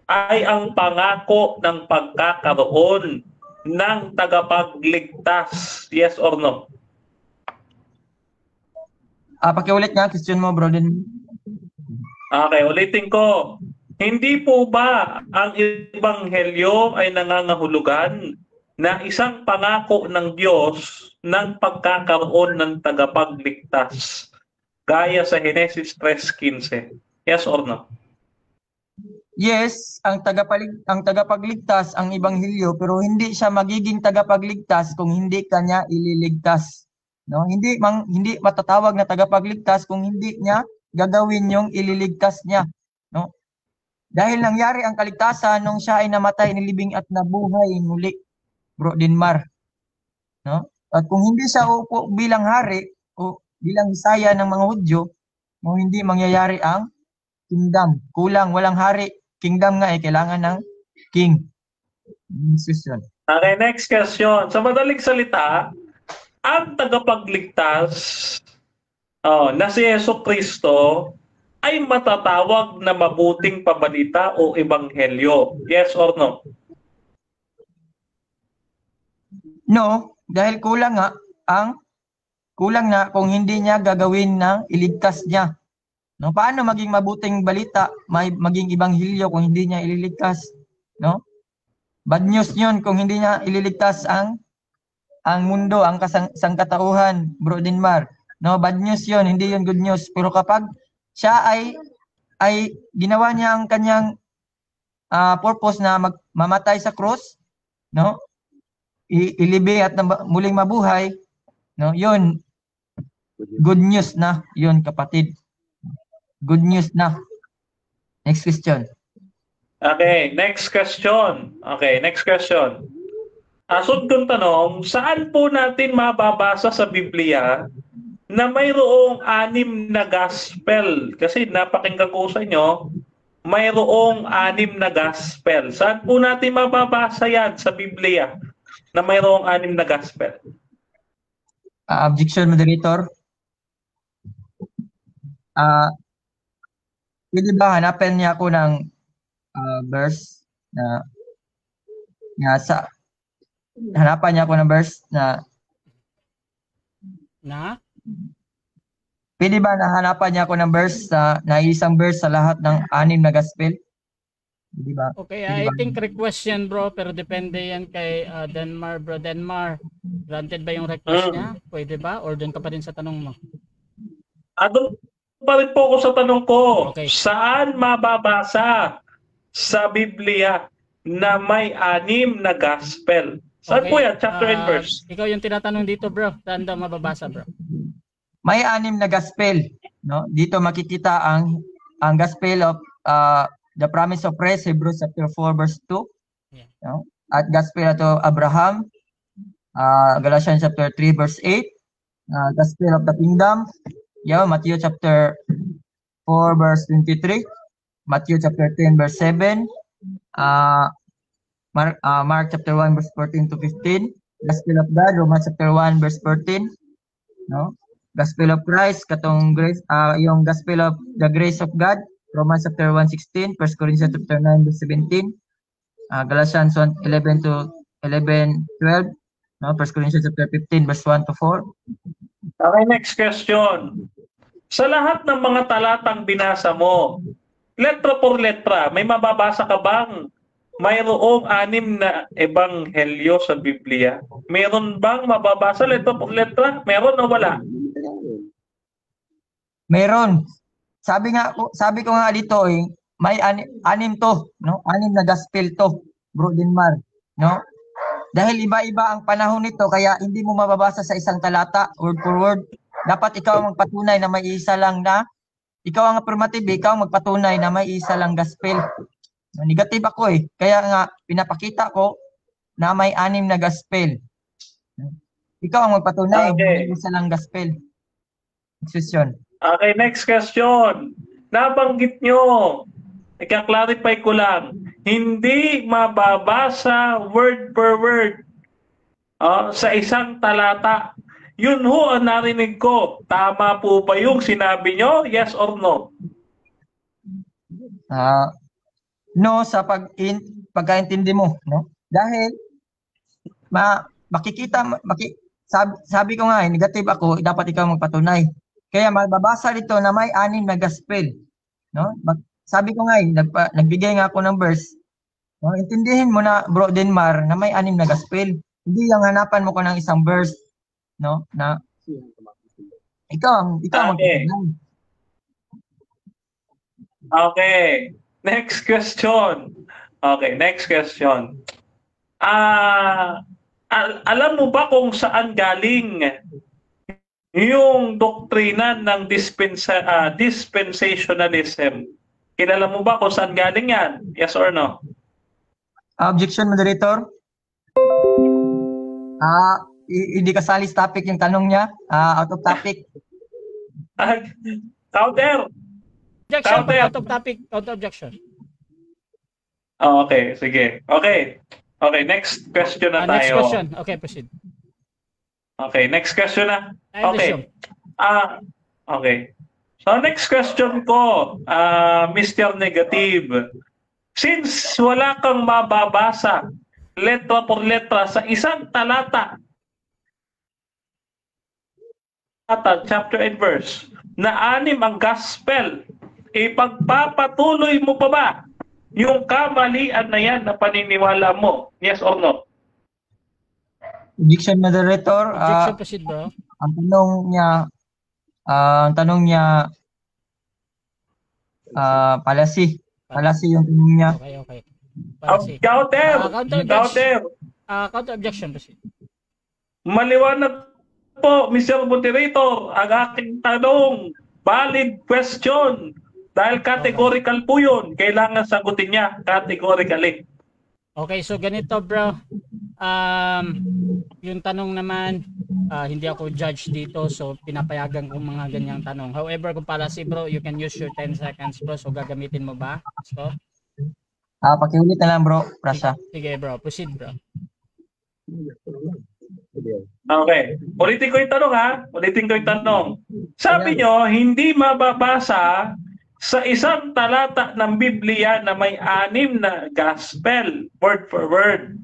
ay ang pangako ng pagkakaroon ng tagapagligtas? Yes or no? Pakiulit nga question mo, bro. Okay, ulitin ko. Hindi po ba ang ebanghelyo ay nangangahulugan na isang pangako ng Diyos ng pagkakaroon ng tagapagligtas gaya sa Genesis 3:15? Yes or no? Yes, ang tagapagligtas ang ebanghelyo, pero hindi siya magiging tagapagligtas kung hindi kanya ililigtas. No? Hindi matatawag na tagapagligtas kung hindi niya gagawin yung ililigtas niya, no? Dahil nangyari ang kaligtasan nung siya ay namatay, nilibing at nabuhay muli, Bro Denmar, no? At kung hindi siya upo bilang hari o bilang Misaya ng mga Hudyo, no, hindi mangyayari ang kingdom. Kulang, walang hari. Kingdom nga kailangan ng king. Decision. Okay, next question. Sa madaling salita, ang tagapagligtas na si Jesucristo ay matatawag na mabuting pabalita o ebanghelyo? Yes or no? No, dahil kulang na kung hindi niya gagawin ng iligtas niya. No, paano maging mabuting balita, maging ebanghelyo kung hindi niya ililigtas, no? Bad news 'yun kung hindi niya ililigtas ang mundo, ang sangkatauhan, Bro Denmar. No, bad news 'yun, hindi 'yun good news. Pero kapag siya ay ginawa niya ang kanyang purpose na mamatay sa cross, no? Ilibing at muling mabuhay, no? 'Yun good news na 'yun, kapatid. Good news na. Next question. Okay, next question. Asunod kong tanong, saan po natin mababasa sa Biblia na mayroong 6 na gospel? Kasi napakinggan ko sa inyo, mayroong 6 na gospel. Saan po natin mababasa yan sa Biblia na mayroong 6 na gospel? Objection, moderator. Pwede ba hanapin niya ako ng verse hanapan niya ako ng verse pwede ba hanapan niya ako ng verse na isang verse sa lahat ng 6 na gospel? Pwede ba? Okay, I think request yan, bro, pero depende yan kay Denmar, bro. Denmar, granted ba yung request niya? Pwede ba? Or doon ka pa rin sa tanong mo? Doon pa rin po ako sa tanong ko. Okay. Saan mababasa sa Biblia na may 6 na gospel? Saan po yan? Chapter and verse? Ikaw yung tinatanong dito, bro. Saan daw mababasa, bro? May 6 na gospel, no? Dito makikita ang gospel of the promise of rest, Hebrews chapter 4 verse 2. Yeah. No? At gospel to Abraham, Galatians chapter 3 verse 8. Gospel of the kingdom, Matthew chapter 4 verse 23. Matthew chapter 10 verse 7. Mark chapter 1 verse 14 to 15. Gospel of God, Romans chapter 1 verse 14. No? Gospel of Christ, katong grace, yung Gospel of the grace of God, Romans chapter 1:16, 1 Corinthians chapter 9 verse 17, Galatians 11 to 11, 12, no? 1 Corinthians chapter 15 verse 1 to 4. Okay, next question. Sa lahat ng mga talatang binasa mo, letra por letra, may mababasa ka bang mayroong 6 na ebanghelyo sa Biblia? Meron bang mababasa letra por letra? Meron o wala? Meron. Sabi ko nga dito may anim to, no? 6 na gospel to, Bro Denmar, no? Dahil iba-iba ang panahon nito kaya hindi mo mababasa sa isang talata word for word. Dapat ikaw ang magpatunay na may isa lang na ikaw ang affirmative, ikaw ang magpatunay na may isa lang gospel. Negative ako kaya nga pinapakita ko na may 6 na gospel. Ikaw ang magpatunay na may isa lang gospel. Next question. Okay, next question. Nabanggit nyo, ika-clarify ko lang, hindi mababasa word per word sa isang talata. Yun ho ang narinig ko. Tama po ba yung sinabi nyo? Yes or no? No sa pagkaintindi mo, no? Dahil sabi ko nga negative ako, dapat ikaw magpatunay. Kaya mababasa dito na may 6 na gospel, no? Sabi ko nga nagbigay nga ako ng verse. No? Intindihin mo na Bro Denmar na may 6 na gospel. Hindi yung hanapan mo ko ng isang verse, no? Na ikaw Okay. Okay. Next question. Okay, next question. Alam mo ba kung saan galing yung doktrina ng dispensationalism? Kilala mo ba kung saan galing yan? Yes or no? Objection, moderator. Hindi kasali sa topic yung tanong niya. Out of topic. Counter. Objection, out of topic, out of objection. Okay, sige. Okay, next question na tayo. Next question. Okay, proceed. Okay, next question na. Okay. Okay. So next question ko, Mr. Negative. Since wala kang mababasa letra por letra sa isang talata, chapter and verse, na 6 ang gospel, ipagpapatuloy mo pa ba yung kamalian na yan na paniniwala mo? Yes or no? Objection, moderator. Objection, proceed, bro. Ang tanong niya palasi. Palasi yung tanong niya. Okay. Counter. Counter objection, proceed. Maliwanag po, Mr. Moderator, ang aking tanong. Valid question. Dahil categorical po yun. Kailangan sagutin niya categorically. Okay, so ganito, bro. Yung tanong naman, hindi ako judge dito, so pinapayagan ko mga ganyang tanong. However, kung pala bro, you can use your 10 seconds, bro. So gagamitin mo ba? So, pakiulit na lang, bro. Prasya. Sige, bro. Proceed, bro. Okay. Ulitin ko yung tanong, Sabi nyo, hindi mababasa sa isang talata ng Biblia na may 6 na gospel, word for word.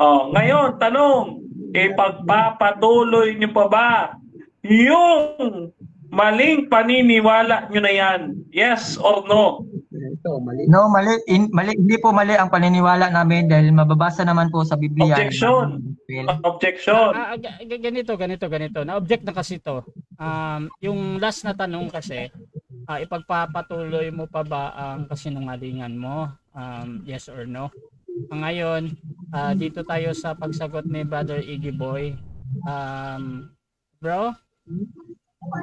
Ngayon, tanong, ipagpapatuloy nyo pa ba yung maling paniniwala nyo na yan? Yes or no? No, mali. Hindi po mali ang paniniwala namin dahil mababasa naman po sa Biblia. Objection. Ganito. Na-object na kasi to. Yung last na tanong kasi, ipagpapatuloy mo pa ba ang kasinungalingan mo? Yes or no? Ngayon, dito tayo sa pagsagot ni Brother Iggy Boy. Bro,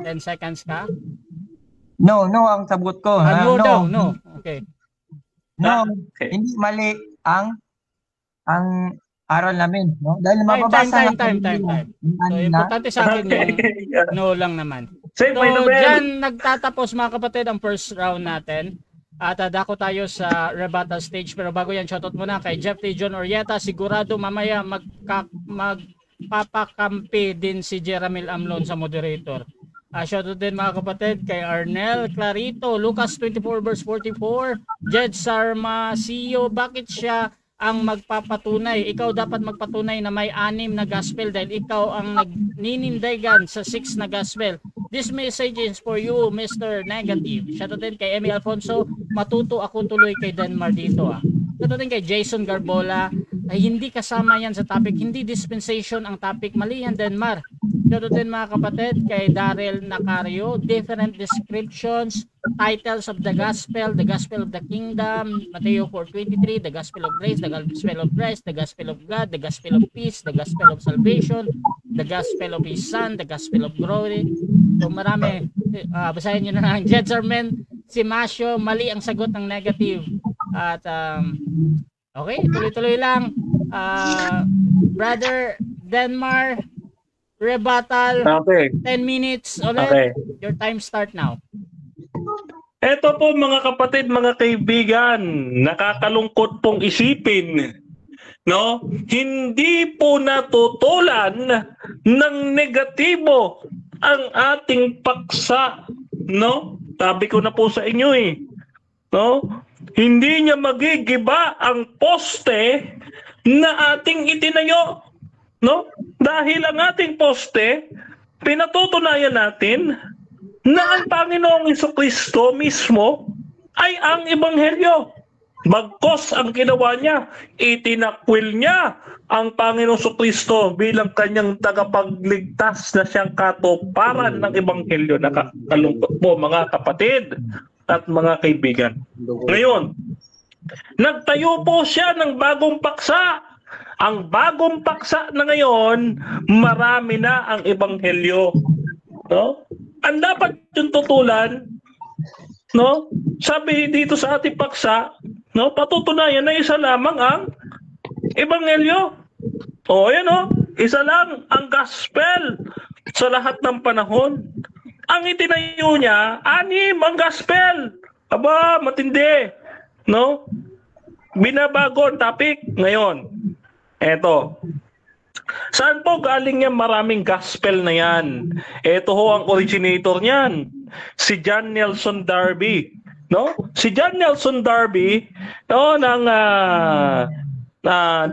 10 seconds ka? No ang sagot ko. No. Okay. No, hindi mali ang aral namin, no? Dahil mababasa time. So, importante sa akin yung no lang naman. So, dyan nagtatapos mga kapatid ang first round natin. At dako tayo sa rebuttal stage. Pero bago yan, shoutout muna kay Jeffrey John Orieta. Sigurado mamaya magpapakampi din si Jeramil Amlon sa moderator. Shoutout din mga kapatid kay Arnel Clarito, Lucas 24 verse 44, Jed Sarma, CEO, bakit siya ang magpapatunay. Ikaw dapat magpatunay na may 6 na gospel dahil ikaw ang nagninindigan sa 6 na gospel. This message is for you, Mr. Negative. Shoutout din kay Emmy Alfonso. Matuto ako tuloy kay Denmar dito. Shoutout din kay Jason Garbola. Ay hindi kasama yan sa topic. Hindi dispensation ang topic. Mali yan, Denmar. Shoutout din mga kapatid kay Daryl Nacario. Different descriptions, titles of the gospel of the kingdom, Mateo 4:23, the gospel of grace, the gospel of Christ, the gospel of God, the gospel of peace, the gospel of salvation, the gospel of His Son, the gospel of glory. So marami, basahin nyo na lang. Jedzerman, si Masyo, mali ang sagot ng negative. At okay, tuloy-tuloy lang. Brother Denmar, rebuttal, Okay. 10 minutes ulit. Okay. Your time start now. Eto po mga kapatid, mga kaibigan, nakakalungkot pong isipin, no? Hindi po natutulan ng negatibo ang ating paksa, no? Sabi ko na po sa inyo no? Hindi niya magigiba ang poste na ating itinayo, no? Dahil ang ating poste, pinatutunayan natin na ang Panginoong Jesucristo mismo ay ang Ebanghelyo. Bagkos ang ginawa niya, itinakwil niya ang Panginoong Jesucristo bilang kanyang tagapagligtas na siyang katuparan ng Ebanghelyo. Nakakalungkot po mga kapatid at mga kaibigan. Ngayon, nagtayo po siya ng bagong paksa. Ang bagong paksa na ngayon, marami na ang Ebanghelyo. No? Ang dapat yung tutulan, no? Sabi dito sa ating paksa, no? Patutunayan na isa lamang ang Ebanghelyo. O, yan isa lang ang gospel sa lahat ng panahon. Ang itinayo niya, 6 ang gospel. Aba, matindi. No? Binabago ang topic ngayon. Eto. Saan po galing yung maraming gospel na yan? Ito ho ang originator niyan. Si John Nelson Darby. No? Si John Nelson Darby, ng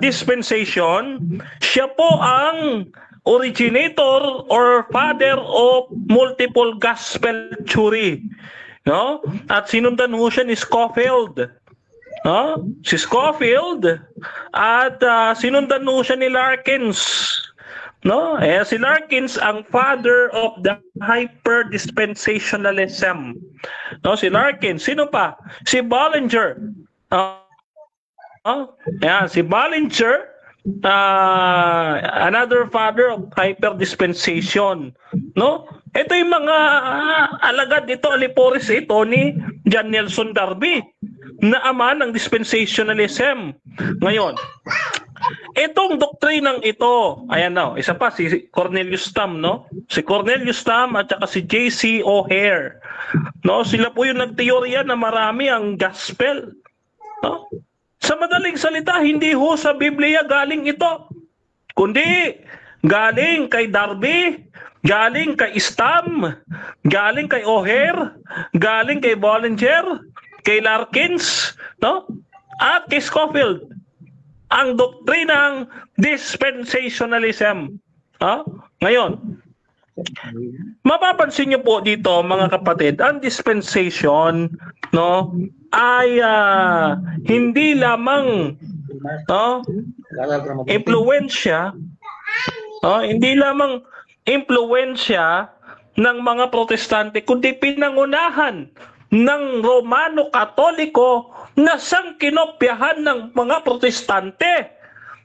dispensation, siya po ang originator or father of multiple gospel theory. No? At sinundan ho siya ni Scofield. No? Si Scofield at sinundan mo siya ni Larkins. No? Si Larkins ang father of the hyper-dispensationalism. No? Si Larkins. Sino pa? Si Bollinger. Si Bollinger, another father of hyper-dispensation. No? Ito yung mga alagad ito, alipores ito ni John Nelson Darby na ama ng dispensationalism. Ngayon, itong doktrinang ito, ayan isa pa si Cornelius Tam, no? Si Cornelius Tam at saka si J.C. O'Hare. No, sila po yung nagteorya na marami ang gospel. No? Sa madaling salita, hindi ho sa Biblia galing ito. Kundi galing kay Darby, galing kay Stam, galing kay O'Hare, galing kay Bollinger, kay Larkins, no? At kay Scofield. Ang doktrinang dispensationalism. Ngayon, mapapansin niyo po dito mga kapatid, ang dispensation, no, ay hindi lamang impluwensya, hindi lamang impluwensya ng mga Protestante, kundi pinangunahan ng Romano Katoliko na sangkinopyahan ng mga Protestante,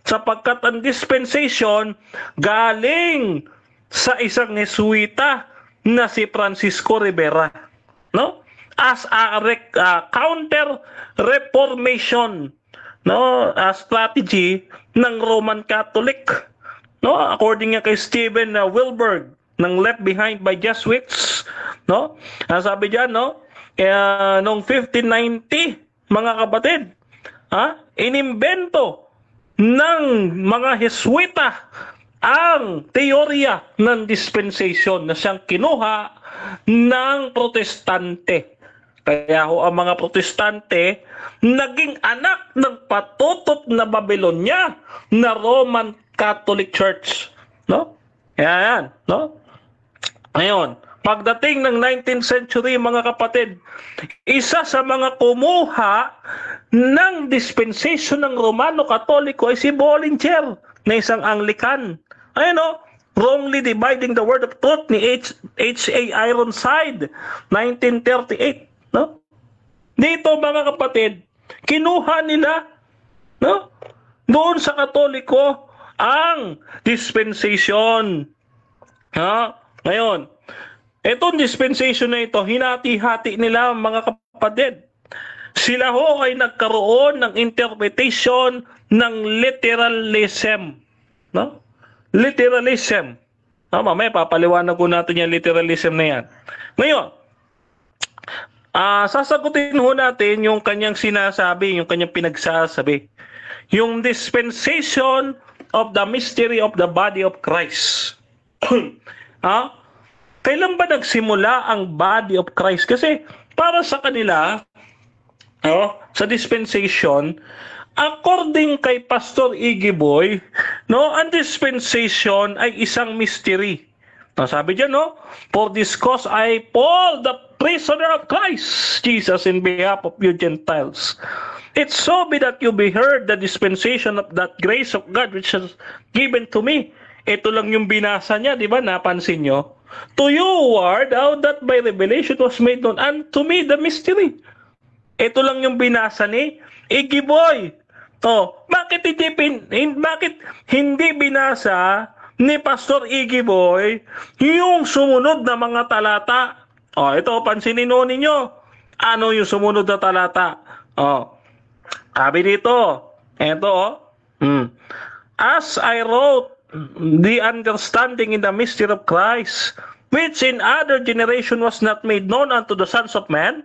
sapagkat ang dispensation galing sa isang Jesuita na si Francisco Rivera, no? As a counter reformation, no, a strategy ng Roman Catholic, no, according kay Stephen Wilberg ng Left Behind by Jesuits, no? Sabi diyan, no, noong 1590, mga kapatid, inimbento ng mga Jesuita ang teorya ng dispensation na siyang kinuha ng Protestante. Kaya ho ang mga protestante naging anak ng patutot na Babylonia na Roman Catholic Church. No? Yan, no? Ngayon, pagdating ng 19th century, mga kapatid, isa sa mga kumuha ng dispensation ng Romano Katoliko ay si Bollinger na isang Anglican. Ayun, no? Wrongly Dividing the Word of Truth ni H.A. Ironside, 1938. No? Dito, mga kapatid, kinuha nila, no, doon sa Katoliko ang dispensation. Ngayon, itong dispensation na ito, hinati-hati nila, mga kapatid. Sila ho ay nagkaroon ng interpretation ng literalism. No? Literalism. Mamaya papaliwanag ko natin yung literalism na yan. Ngayon, sasagutin ho natin yung kanyang sinasabi, yung kanyang pinagsasabi. Yung dispensation of the mystery of the body of Christ. Kailan ba nagsimula ang body of Christ? Kasi para sa kanila, sa dispensation, according kay Pastor Iggy Boy, no, ang dispensation ay isang mystery. Sabi diyan, no, for this cause I, Paul, the prisoner of Christ Jesus, in behalf of you Gentiles. It's so be that you be heard the dispensation of that grace of God which is given to me. Ito lang yung binasa niya, di ba? Napansin nyo? To you, word, how that by revelation was made known unto me the mystery. Ito lang yung binasa ni Iggy Boy. Bakit hindi binasa ni Pastor Iggy Boy yung sumunod na mga talata? Ito, pansinin ho ninyo. Ano yung sumunod na talata? Sabi dito, as I wrote the understanding in the mystery of Christ, which in other generation was not made known unto the sons of men,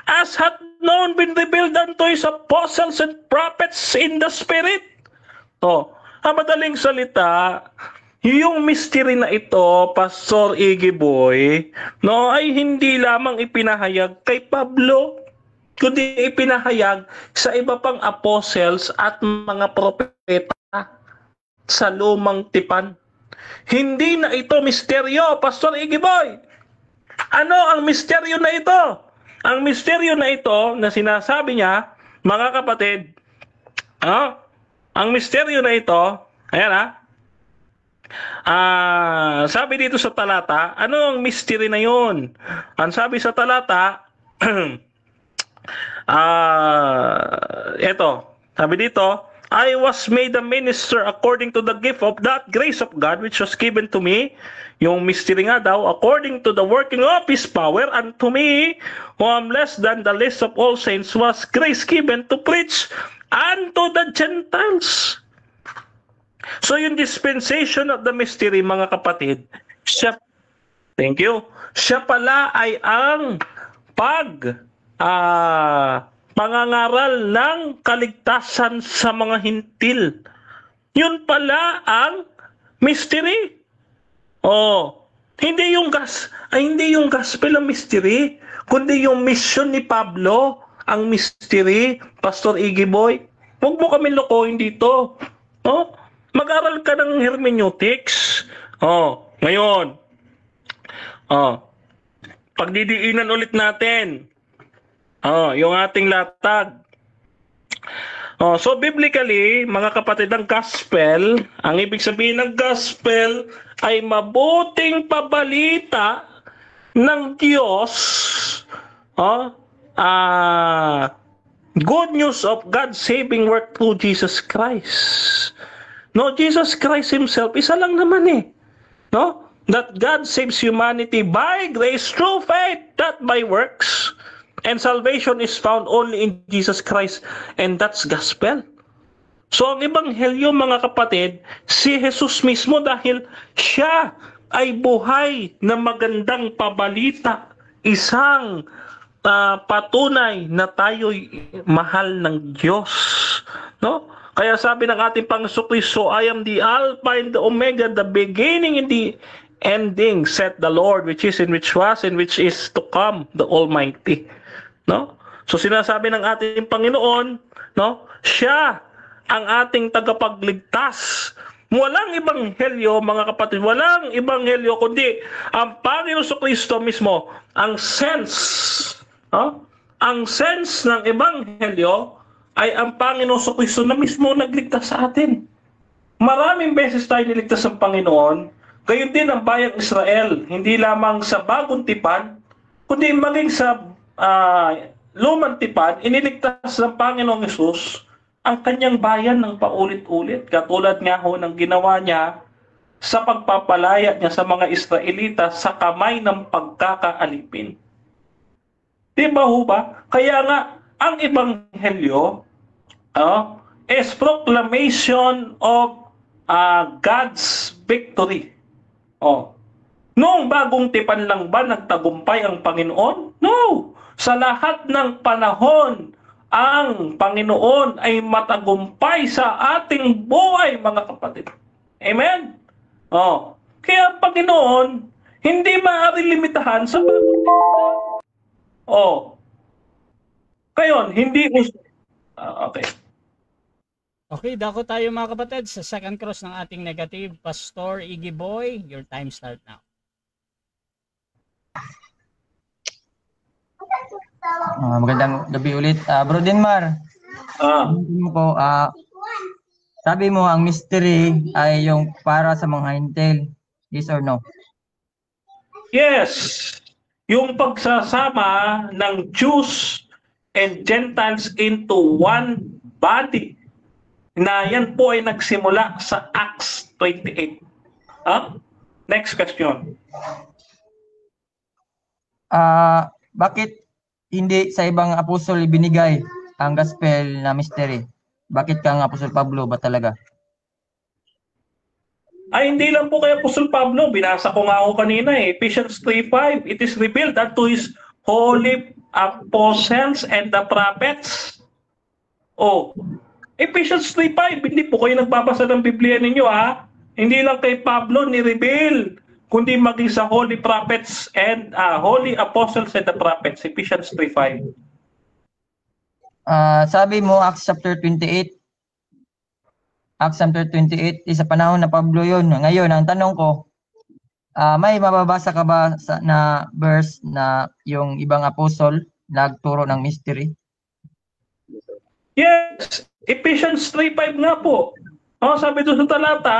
as hath known been revealed unto his apostles and prophets in the Spirit. Madaling salita, yung mystery na ito, Pastor Iggy Boy, no, ay hindi lamang ipinahayag kay Pablo, kundi ipinahayag sa iba pang apostles at mga propeta sa lumang tipan. Hindi na ito misteryo, Pastor Iggy Boy. Ano ang misteryo na ito? Ang misteryo na ito na sinasabi niya, mga kapatid, ang misteryo na ito, ayan sabi dito sa talata, ano ang mystery na yun? Ang sabi sa talata, sabi dito, I was made a minister according to the gift of that grace of God which was given to me. Yung mystery nga daw, according to the working of His power, unto me, who am less than the least of all saints, was grace given to preach unto the Gentiles. So yung dispensation of the mystery, mga kapatid, siya pala ay ang pangangaral ng kaligtasan sa mga hintil. Yun pala ang mystery. Hindi yung gospel ang mystery, kundi yung mission ni Pablo ang mystery, Pastor Iggy Boy. Huwag mo kami lokohin dito. Mag-aral ka ng hermeneutics. Ngayon, pagdidiinan ulit natin yung ating latag. So biblically, mga kapatid, ang gospel, ang ibig sabihin ng gospel ay mabuting pabalita ng Diyos. Good news of God's saving work through Jesus Christ. No, Jesus Christ Himself, isa lang naman no? That God saves humanity by grace through faith, not by works. And salvation is found only in Jesus Christ. And that's gospel. So ang ebanghelyo, mga kapatid, si Jesus mismo, dahil siya ay buhay na magandang pabalita, isang patunay na tayo'y mahal ng Diyos. No? Kaya sabi ng ating Panginoon Kristo, I am the Alpha and the Omega, the beginning and the ending, said the Lord, which is, and which was, and which is to come, the Almighty. no? So sinasabi ng ating Panginoon, no? Siya ang ating tagapagligtas. Walang ebanghelyo, mga kapatid, walang ebanghelyo kundi ang Panginoon Kristo mismo. Ang sense, no? Ang sense ng ebanghelyo ay ang Panginoon Kristo na mismo nagligtas sa atin. Maraming beses tayo niligtas ng Panginoon, gayon din ang bayang Israel, hindi lamang sa bagong tipan, kundi maging sa lumang tipan, iniligtas ng Panginoong Hesus ang kanyang bayan ng paulit-ulit. Katulad nga ho ng ginawa niya sa pagpapalaya niya sa mga Israelita sa kamay ng pagkakaalipin. Di ba ho ba? Kaya nga, ang ebanghelyo is proclamation of God's victory. Noong bagong tipan lang ba nagtagumpay ang Panginoon? No! Sa lahat ng panahon, ang Panginoon ay matagumpay sa ating buhay, mga kapatid. Amen? Kaya ang Panginoon, hindi maaari limitahan sa bagong tipan. Kayon, hindi... Okay. Okay, dako tayo mga kapatid sa second cross ng ating negative. Pastor Iggy Boy, your time start now. Magandang gabi ulit. Bro Denmar, sabi mo ang mystery ay yung para sa mga hintil. Yes or no? Yes. Yung pagsasama ng Jews and Gentiles into one body, na yan po ay nagsimula sa Acts 28. Next question. Bakit hindi sa ibang apostol binigay ang gospel na mystery? Bakit kang Apostol Pablo ba talaga? Ay, hindi lang po kay Apostol Pablo. Binasa ko nga ako kanina Ephesians 3:5. It is revealed unto his holy apostles and the prophets. Ephesians 3:5. Hindi po kayo nagbabasa ng Biblia ninyo, Hindi lang kay Pablo ni-reveal, kundi maging sa holy prophets and holy apostles and the prophets. Ephesians 3:5. Sabi mo Acts chapter 28. Acts chapter 28 is sa panahon na Pablo yun. Ngayon, ang tanong ko, may mababasa ka ba na verse na yung ibang apostol nagturo ng mystery? Yes, Ephesians 3:5 nga po. Sabi doon sa talata,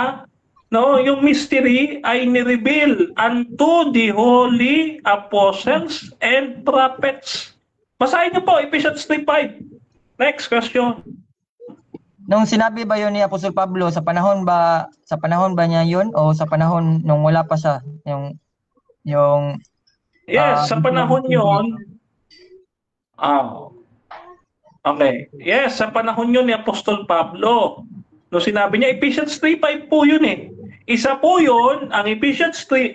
yung mystery ay ni-reveal unto the holy apostles and prophets. Basahin niyo po, Ephesians 3:5. Next question. Nung sinabi ba yun ni Apostol Pablo, sa panahon ba niya yun o sa panahon nung wala pa siya? Yes, sa panahon yun. Okay. Yes, sa panahon yun ni Apostol Pablo. Nung sinabi niya, Ephesians 3:5 po yun Isa po yun, ang Ephesians 3,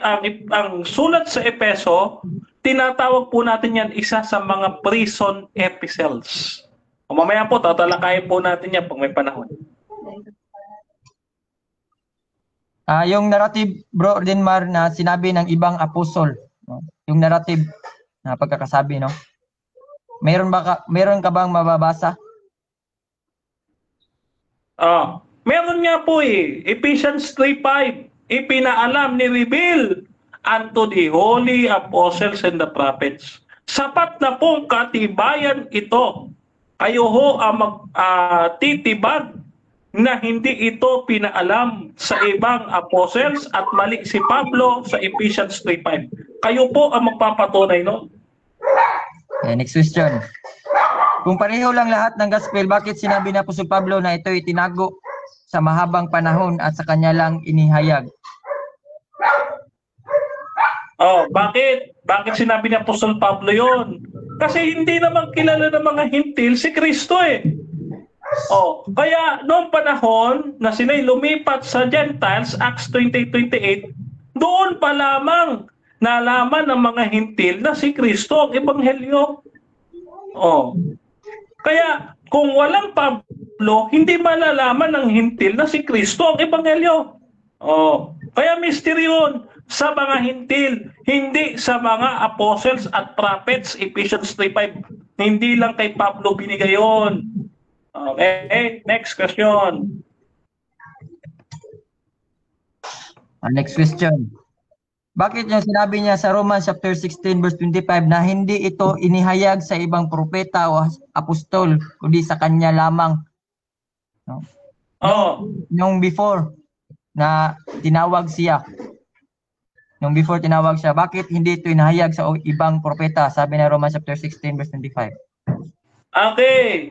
ang sulat sa Epeso, tinatawag po natin yan isa sa mga prison epistles. Mamaya po, tatalakayin po natin yan pag may panahon. Yung narrative, Bro Denmar, na sinabi ng ibang apostol, yung narrative na pagkakasabi, meron ka bang mababasa? Meron nga po Ephesians 3:5, ipinaalam ni reveal unto the holy apostles and the prophets. Sapat na pong katibayan ito. Kayo ho ang magtitibag na hindi ito pinaalam sa ibang apostles at mali si Pablo sa Ephesians 3:5. Kayo po ang magpapatunay, Next question. Kung pareho lang lahat ng gospel, bakit sinabi na Apostol Pablo na ito itinago sa mahabang panahon at sa kanya lang inihayag? Bakit? Bakit sinabi ni Apostol Pablo yon? Kasi hindi naman kilala ng mga hintil si Kristo Kaya noong panahon na sila'y lumipat sa Gentiles, Acts 28:28, doon pa lamang nalaman ng mga hintil na si Kristo ang ebanghelyo. Kaya kung walang Pablo, hindi malalaman ng hintil na si Kristo ang ebanghelyo. Kaya mystery yun sa mga hintil, hindi sa mga apostles at prophets, Ephesians 3:5. Hindi lang kay Pablo binigay yun. Okay, next question. Next question. Bakit yung sinabi niya sa Romans chapter 16 verse 25 na hindi ito inihayag sa ibang propeta o apostol, kundi sa kanya lamang? No? Nung before na tinawag siya. Nung before tinawag siya, bakit hindi ito inihayag sa ibang propeta? Sabi na Romans chapter 16 verse 25. Okay.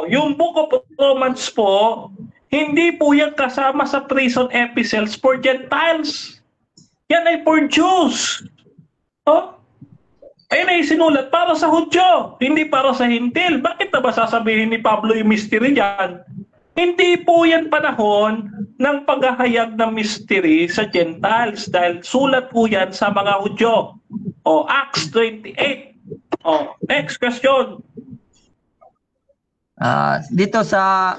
Yung Book of Romans po, hindi po yan kasama sa treason epistles for Gentiles. Yan ay for Jews. Ayun ay sinulat para sa Hudyo, hindi para sa Hintil. Bakit na ba sasabihin ni Pablo yung mystery dyan? Hindi po yan panahon ng paghahayag ng mystery sa Gentiles dahil sulat po yan sa mga Hudyo. Acts 28. Next question. Dito sa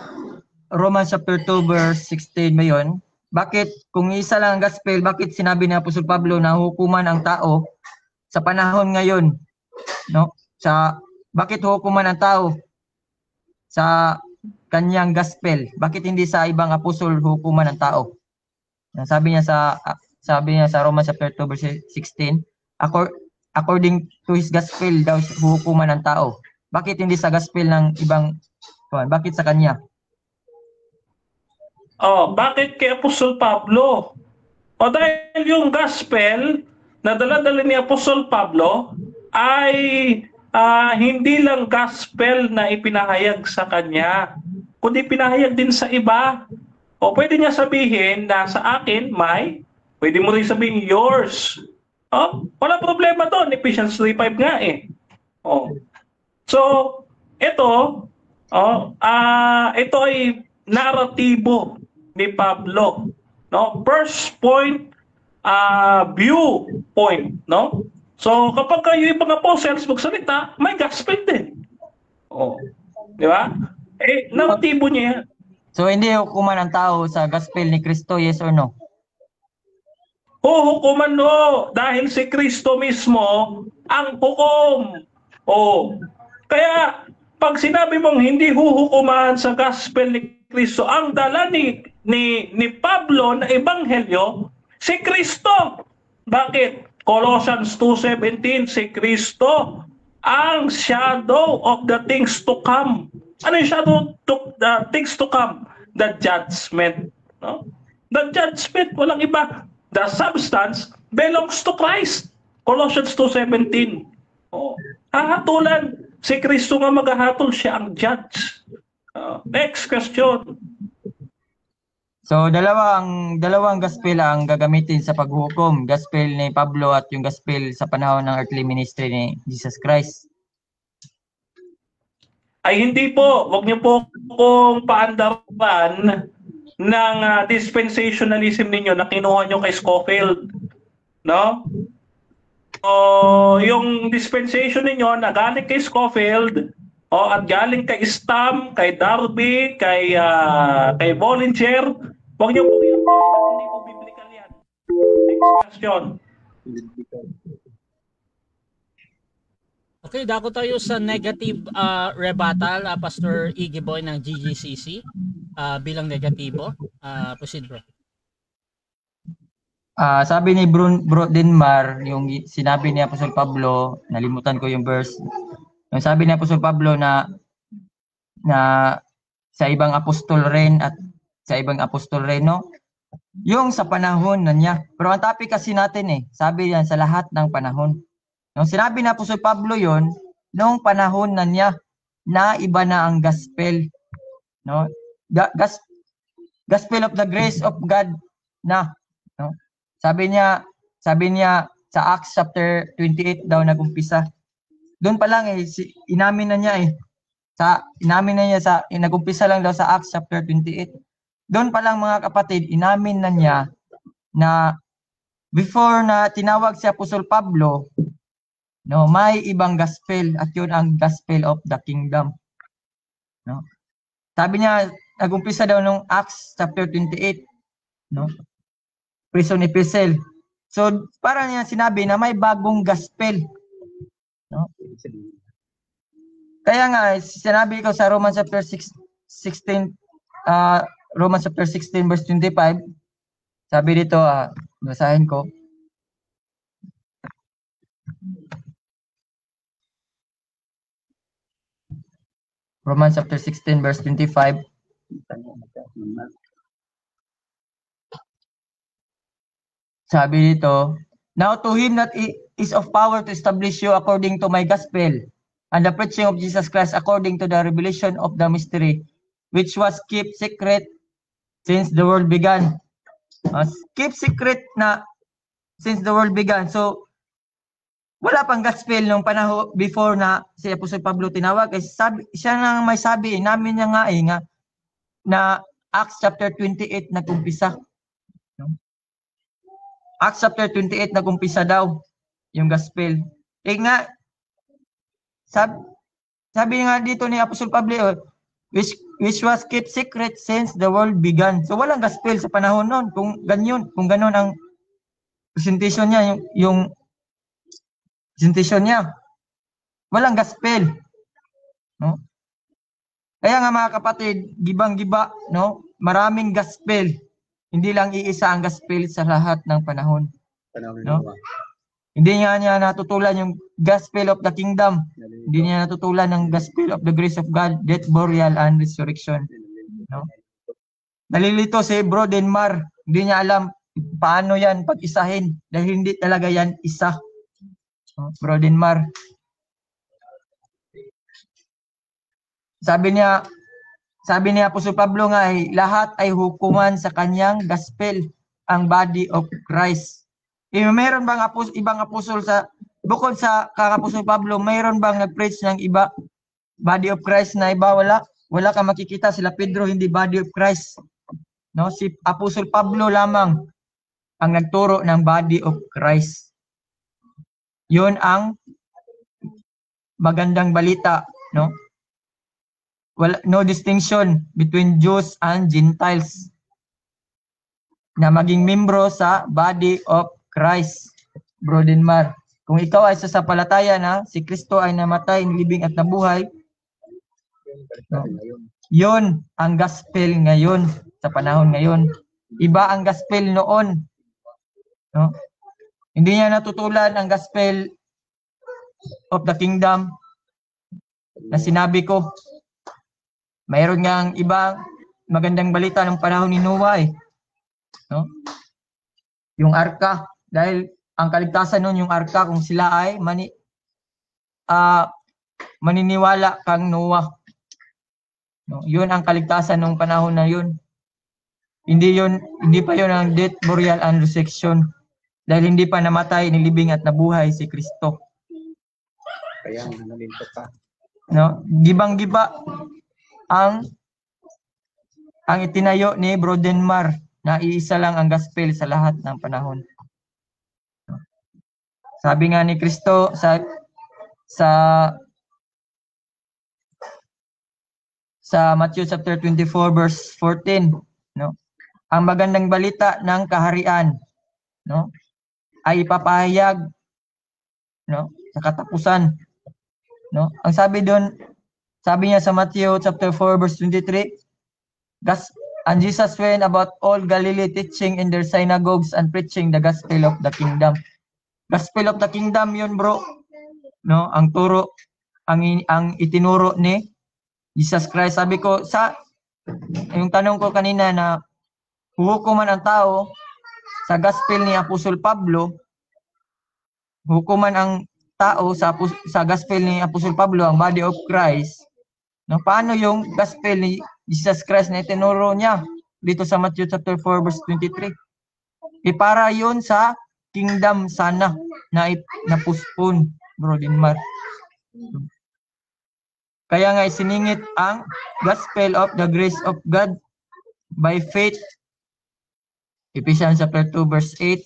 Romans chapter 2 verse 16 ba yun? Bakit kung isa lang ang gospel, bakit sinabi ni Apostol Pablo na hukuman ang tao sa panahon ngayon? No? Bakit hukuman ang tao sa kanyang gospel? Bakit hindi sa ibang apostol hukuman ang tao? Sabi niya sa Romans chapter 2 verse 16, according to his gospel daw hukuman ang tao. Bakit hindi sa gospel ng ibang? Bakit sa kanya? Bakit kay Apostol Pablo? Dahil yung gospel na dala-dala ni Apostol Pablo ay hindi lang gospel na ipinahayag sa kanya, kundi pinahayag din sa iba. Pwede niya sabihin na sa akin pwede mo rin sabihin yours. Wala problema doon. Ephesians 3:5 nga eh. So, ito ay naratibo ni Pablo, no? First point, viewpoint, no? So kapag yung ibang apostles magsalita, may gospel din. Di ba? Naratibo niya. So hindi hukuman ang tao sa gospel ni Kristo, yes or no? Hukuman no, dahil si Kristo mismo ang hukom. Kaya pag sinabi mong hindi huhukuman sa gospel ni Kristo, ang dala ni Pablo na ebanghelyo, si Kristo. Bakit? Colossians 2:17, si Kristo ang shadow of the things to come. Ano yung shadow of the things to come? The judgment. No? The judgment, walang iba. The substance belongs to Christ. Colossians 2:17. Hahatulan. Si Kristo nga maghahatol, siya ang judge. Next question. So dalawang gospel ang gagamitin sa paghukom, gospel ni Pablo at yung gospel sa panahon ng earthly ministry ni Jesus Christ. Ay hindi po, wag niyo po kung paandaran ng dispensationalism ninyo na kinuha niyo kay Scofield, no? Yung dispensation ninyo na galing kay Scofield at galing kay Stam, kay Darby, kay Bollinger, huwag niyo po yung hindi po biblical yan. Next question. Okay, dako tayo sa negative rebuttal, Pastor Iggy Boy ng GGCC bilang negatibo. Proceed, bro. Sabi ni Bro Denmar, yung sinabi ni Apostol Pablo, nalimutan ko yung verse. Yung sabi ni Apostol Pablo na sa ibang apostol rin at sa ibang apostol rin, no? Yung sa panahon na niya. Pero ang topic kasi natin sabi yan sa lahat ng panahon. Nung sinabi ni Apostol Pablo yon, nung panahon na niya, na iba na ang gospel. No? Gospel of the grace of God na. No? Sabi niya sa Acts chapter 28 daw nagumpisa. Doon pa lang inamin na niya nagumpisa lang daw sa Acts chapter 28. Doon pa lang mga kapatid, inamin na niya na before na tinawag si Apostol Pablo, no, may ibang gospel at yun ang gospel of the kingdom. No? Sabi niya, nagumpisa daw nung Acts chapter 28, no? Prison epistle. So, parang niya sinabi na may bagong gospel. No? Kaya nga, sinabi ko sa Romans chapter 16, Romans chapter 16 verse 25, sabi dito, basahin ko. Romans chapter 16 verse 25. Sabi dito, now to him that is of power to establish you according to my gospel, and the preaching of Jesus Christ according to the revelation of the mystery, which was kept secret since the world began. Keep secret na since the world began. So, wala pang gospel nung panahon before na si Apostol Pablo tinawag. Kasi siya nang may sabi, namin niya nga na Acts chapter 28 nag-umpisa. Acts chapter 28 nag-umpisa daw yung gospel. Nga, sabi nga dito ni Apostol Pablo, which was kept secret since the world began. So walang gospel sa panahon noon. Kung ganon ang presentation niya, yung presentation niya, walang gospel. No? Kaya nga mga kapatid, gibang-giba, no? Maraming gospel. Hindi lang iisa ang gospel sa lahat ng panahon. No? Hindi niya natutulan yung gospel of the kingdom. Hindi niya natutulan ng gospel of the grace of God, death, burial, and resurrection. No? Nalilito si Bro Denmar. Hindi niya alam paano yan pag-isahin dahil hindi talaga yan isa. No? Bro Denmar. Sabi ni Apostol Pablo nga, lahat ay hukuman sa kanyang gospel, ang body of Christ. Meron bang ibang apostol bukod sa kang-Apostol Pablo, mayroon bang nag-preach ng iba, body of Christ na iba? Wala ka makikita. Sila Pedro, hindi body of Christ. No? Si Apostol Pablo lamang ang nagturo ng body of Christ. Yun ang magandang balita. No? No distinction between Jews and Gentiles na maging membro sa body of Christ. Bro Denmar, kung ikaw ay sasampalataya na si Kristo ay namatay, nilibing at nabuhay, no, yun ang gospel ngayon sa panahon ngayon. Iba ang gospel noon. No? Hindi niya natutulan ang gospel of the kingdom na sinabi ko. Mayroon nga ang ibang magandang balita ng panahon ni Noah. No? Yung arka. Dahil ang kaligtasan nun yung arka, kung sila ay maniniwala kang Noah. No? Yun ang kaligtasan ng panahon na yun. Hindi pa yun ang death, burial, and resurrection. Dahil hindi pa namatay, nilibing at nabuhay si Kristo. Kaya nalintot pa. No? Gibang-giba ang itinayo ni Bro Denmar na iisa lang ang gospel sa lahat ng panahon. Sabi nga ni Kristo sa Matthew chapter 24 verse 14, no? Ang magandang balita ng kaharian, no, ay ipapahayag, no, sa katapusan, no? Ang sabi niya sa Matthew chapter 4 verse 23, and Jesus went about all Galilee teaching in their synagogues and preaching the gospel of the kingdom. Gospel of the kingdom yun, bro. No, ang turo, ang itinuro ni Jesus Christ. Sabi ko yung tanong ko kanina na hukuman ang tao sa gospel ni Apostol Pablo, hukuman ang tao sa gospel ni Apostol Pablo, ang body of Christ. No, paano yung gospel ni Jesus Christ na itinuro niya dito sa Matthew chapter 4 verse 23? Para yun sa kingdom sana na napuspon, Bro Denmar. Kaya nga isiningit ang gospel of the grace of God by faith. Ephesians chapter 2 verse 8,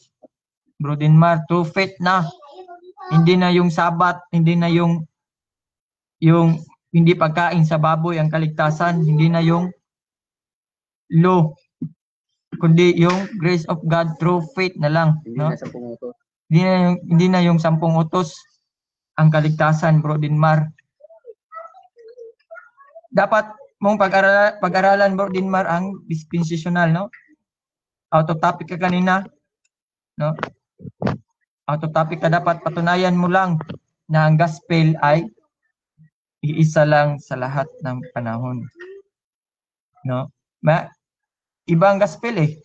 Bro Denmar, through faith na. Hindi na yung sabat, hindi na yung hindi pagkain sa baboy ang kaligtasan, hindi na yung law, kundi yung grace of God through faith na lang. No? Hindi na yung 10 utos ang kaligtasan, Bro Denmar. dapat mong pag-aralan Bro Dinmar ang dispensational, no? Out of topic ka kanina, no? Out of topic ka, dapat patunayan mo lang na ang gospel ay iisa lang sa lahat ng panahon. No? Ibang gospel eh.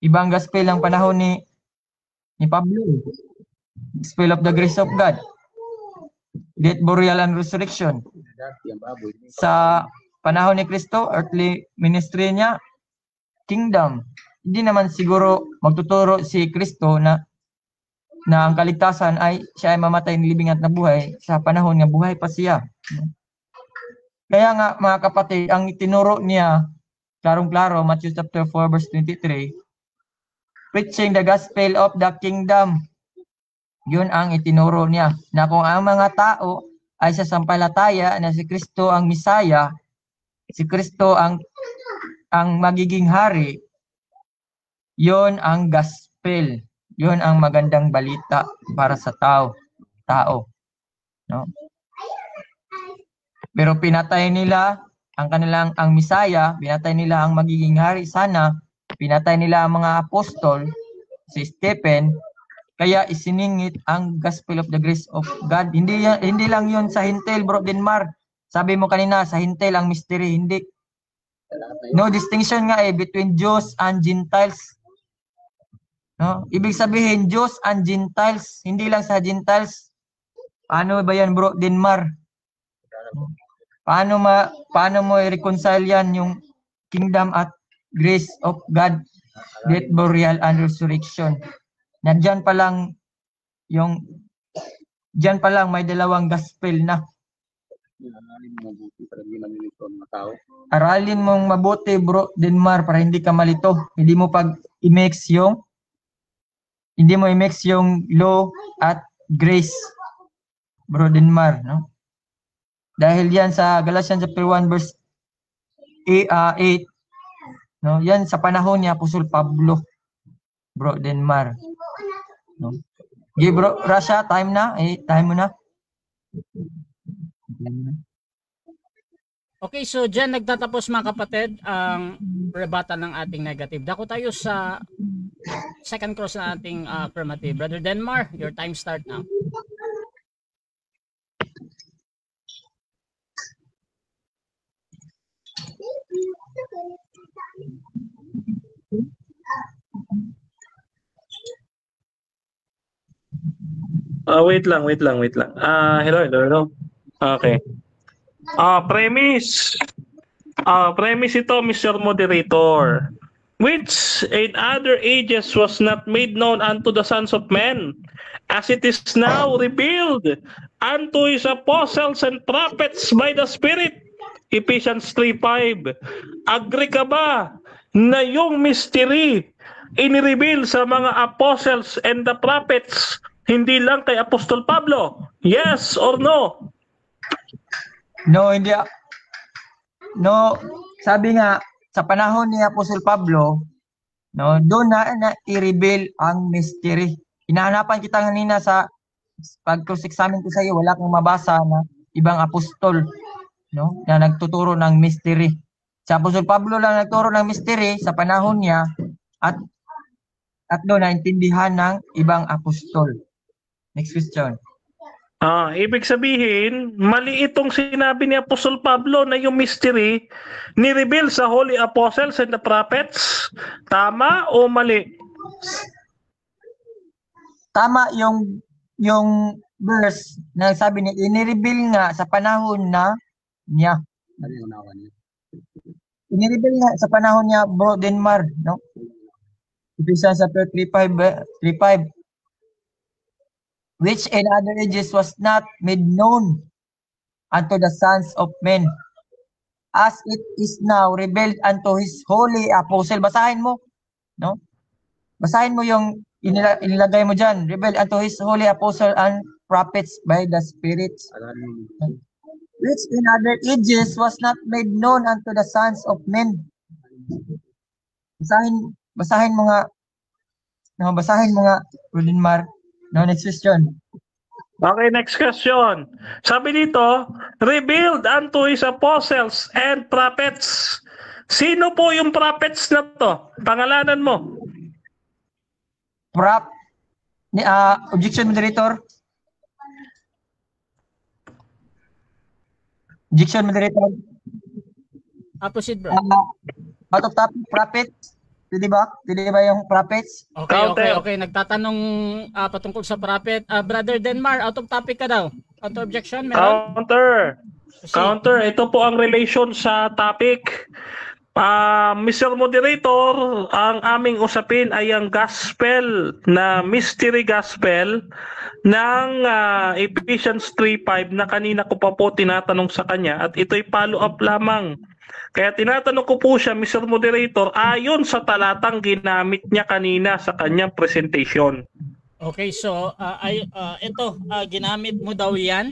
Ibang gospel ang panahon ni Pablo. Gospel of the grace of God. Death, burial, and resurrection. Sa panahon ni Kristo, earthly ministry niya, kingdom. Hindi naman siguro magtuturo si Kristo na ang kaligtasan ay siya ay mamatay, nilibing at nabuhay sa panahon nga buhay pa siya. Kaya nga mga kapatid, ang itinuro niya, klarong-klaro, Matthew chapter 4 verse 23, preaching the gospel of the kingdom. Yun ang itinuro niya, na kung ang mga tao ay sasampalataya na si Kristo ang Misaya, si Kristo ang magiging hari, yun ang gospel. Yun ang magandang balita para sa tao. No? Pero pinatay nila ang Misaya, pinatay nila ang magiging hari sana, pinatay nila ang mga apostol, si Stephen, kaya isiningit ang gospel of the grace of God. Hindi lang yun sa Hintil, Bro Dinmar. Sabi mo kanina, sa Hintil ang mystery, hindi. No distinction nga between Jews and Gentiles. No? Ibig sabihin, Jews and Gentiles, hindi lang sa Gentiles. Paano ba yan, Bro Dinmar? Paano mo i-reconcile yan, yung kingdom at grace of God, death, burial, and resurrection? Diyan pa lang may dalawang gospel na. Aralin mong mabuti, Bro Dinmar, para hindi ka malito. Hindi mo i-mix yung law at grace, Bro Dinmar, no? Dahil yan sa Galatians chapter 1 verse 8, no? Yan sa panahon ni Apostol Pablo, Bro Dinmar. No? Okay, Bro Rasha, time na. Time mo na. Okay, so dyan nagtatapos mga kapatid ang rebuttal ng ating negative. Dako tayo sa second cross na ating affirmative. Brother Denmar, your time start now. Wait lang. Hello. Okay. Premise ito, Mr. Moderator. Which in other ages was not made known unto the sons of men, as it is now revealed unto his apostles and prophets by the Spirit. Ephesians 3:5. Agree ka ba na yung mystery inireveal sa mga apostles and the prophets, hindi lang kay Apostol Pablo? Yes or no? No, hindi. No, sabi nga sa panahon ni Apostol Pablo, no, doon na i-reveal ang mystery. Hinahanapan kita kanina sa pag-cross-examine ko sa iyo, wala kang mabasa na ibang apostol, no, na nagtuturo ng mystery. Si Apostol Pablo lang nagturo ng mystery sa panahon niya at doon naintindihan ng ibang apostol. Next question. Ibig sabihin, mali itong sinabi ni Apostol Pablo na yung mystery ni-reveal sa Holy Apostles and the Prophets. Tama o mali? Tama yung verse na sabi niya, ini-reveal nga sa panahon na niya. Ini-reveal nga sa panahon niya, Bro Denmar, no? Ephesians 3:5. Which in other ages was not made known unto the sons of men, as it is now revealed unto his holy apostle. Basahin mo, no? Basahin mo yung inilagay mo dyan. Revealed unto his holy apostle and prophets by the Spirit. Which in other ages was not made known unto the sons of men. Basahin mo nga, Rodinmar. No, next question. Okay, next question. Sabi dito, revealed unto his apostles and prophets. Sino po yung prophets na to? Pangalanan mo. Objection, moderator. Objection, moderator. Proceed, bro. Out of topic, prophets. Pwede ba? Pwede ba yung prophets? Okay. Nagtatanong patungkol sa prophet. Brother Denmar, out of topic ka daw. Counter objection, meron? Counter. Ito po ang relation sa topic. Mr. Moderator, ang aming usapin ay ang gospel na mystery gospel ng Ephesians 3:5 na kanina ko pa po tinatanong sa kanya at ito'y follow up lamang. Kaya tinatanong ko po siya, Mr. Moderator, ayon sa talatang ginamit niya kanina sa kanyang presentation. Okay, so ginamit mo daw yan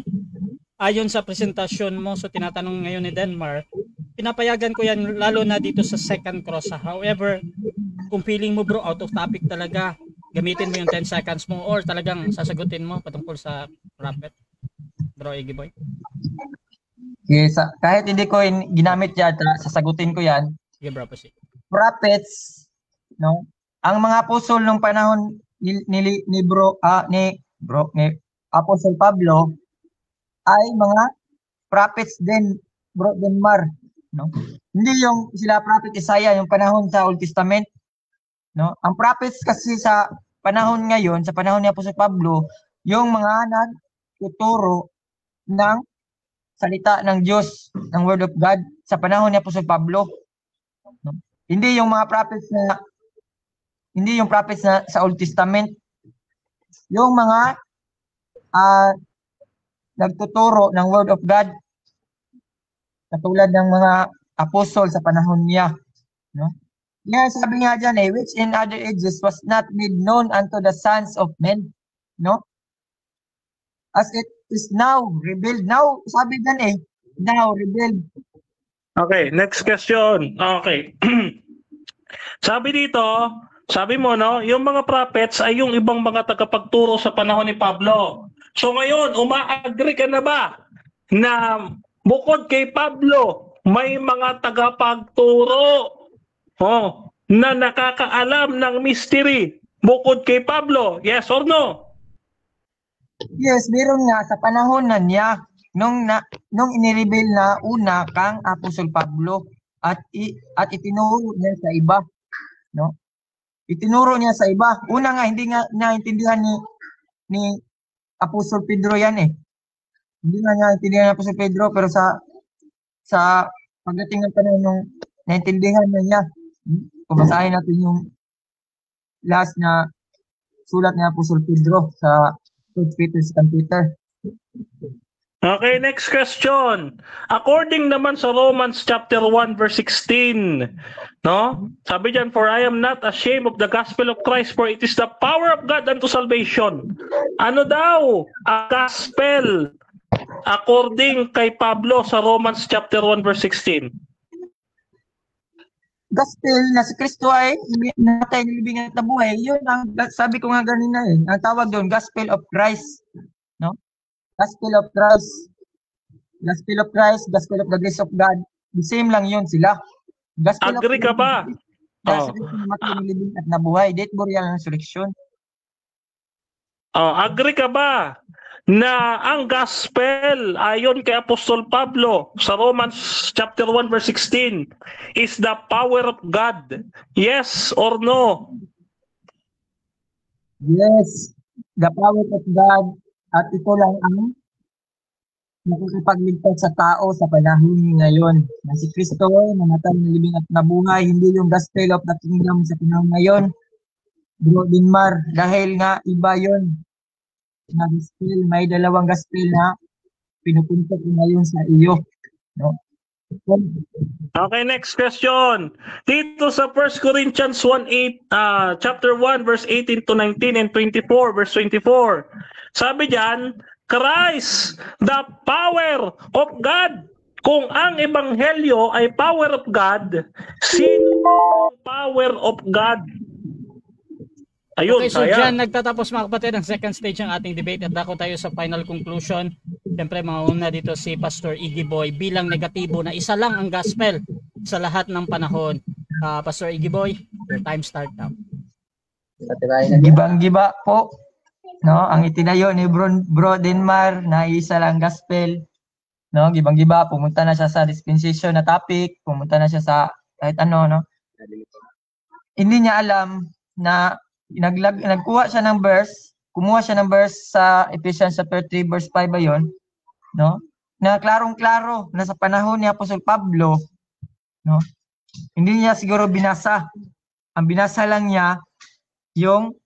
ayon sa presentasyon mo. So tinatanong ngayon ni Denmar, pinapayagan ko yan lalo na dito sa second cross. However, kung feeling mo bro, out of topic talaga, gamitin mo yung 10 seconds mo or talagang sasagutin mo patungkol sa prophet. Bro, Iggy Boy. Yes, kahit hindi ko ginamit yan, sasagutin ko yan. Sige bro, proceed. Prophets, no? Ang mga apostol nung panahon ni Apostle Pablo ay mga prophets din, bro Denmar, no? Hindi yung sila prophet Isaiah yung panahon sa Old Testament, no? Ang prophets kasi sa panahon ngayon, sa panahon ni Apostle Pablo, yung mga nagtuturo ng salita ng Diyos, ng Word of God sa panahon ni Apostol Pablo. No? Hindi yung mga prophets na sa Old Testament. Yung mga nagtuturo ng Word of God katulad ng mga apostol sa panahon niya. No? Yan, sabi nga dyan which in other ages was not made known unto the sons of men. No? As it is now revealed. Now, sabi dyan now revealed. Okay, next question. Okay. Sabi dito, sabi mo, no, yung mga prophets ay yung ibang mga tagapagturo sa panahon ni Pablo. So ngayon, uma-agree ka na ba na bukod kay Pablo, may mga tagapagturo na nakakaalam ng mystery bukod kay Pablo? Yes or no? Yes, meron nga sa panahon na niya nung inireveal na una kang Apostol Pablo at itinuro niya sa iba, no? Itinuro niya sa iba. Una nga hindi nga naintindihan ni Apostol Pedro yan Hindi nga naintindihan ni Apostol Pedro pero sa pagdating ng panahon nung naintindihan niya. Kung basahin natin yung last na sulat ni Apostol Pedro sa Peter. Okay, next question. According naman sa Romans chapter 1 verse 16, no? Sabi diyan, for I am not ashamed of the gospel of Christ, for it is the power of God unto salvation. Ano daw ang gospel according kay Pablo sa Romans chapter 1 verse 16? Gospel na si Kristo ay natay, nilibing at nabuhay. Yun ang sabi ko nga ganina Ang tawag doon, Gospel of Christ. No? Gospel of Christ. Gospel of Christ, Gospel of the grace of God. The same lang yun sila. Gospel Agree ka ba? Gospel of natay, nilibing at nabuhay. Death, burial, and resurrection. Agree ka ba na ang gospel ayon kay Apostol Pablo sa Romans chapter 1 verse 16 is the power of God? Yes or no? Yes, the power of God, at ito lang ang nakakapagligtas sa tao sa panahon ngayon. Na si Kristo namatay, nalibing at nabuhay, hindi yung gospel of the kingdom sa panahon ngayon. Bro Denmar, dahil nga iba yon na gospel, may dalawang gospel na pinupunta ko ngayon sa iyo. No? Okay, next question. Dito sa 1 Corinthians 1:8, chapter 1 verse 18 to 19 and 24 verse 24. Sabi diyan, Christ, the power of God. Kung ang ebanghelyo ay power of God, sino ang power of God? Ayun, Okay, so sayang. dyan nagtatapos mga kapatid ang second stage ng ating debate at dako tayo sa final conclusion. Siyempre mauna dito si Pastor Iggy Boy bilang negatibo na isa lang ang gospel sa lahat ng panahon. Pastor Iggy Boy, your time start now. Gibang-giba po, no? Ang itinayo ni Bro Denmar na isa lang gospel, no? Gibang-giba, pumunta na siya sa dispensation na topic, pumunta na siya sa kahit ano, no? Hindi niya alam na nagkuha siya ng verse, kumuha siya ng verse sa Ephesians chapter 3 verse 5 ba yun, no? Na klarong-klaro na sa panahon ni Apostol Pablo, no? Hindi niya siguro binasa. Ang binasa lang niya yung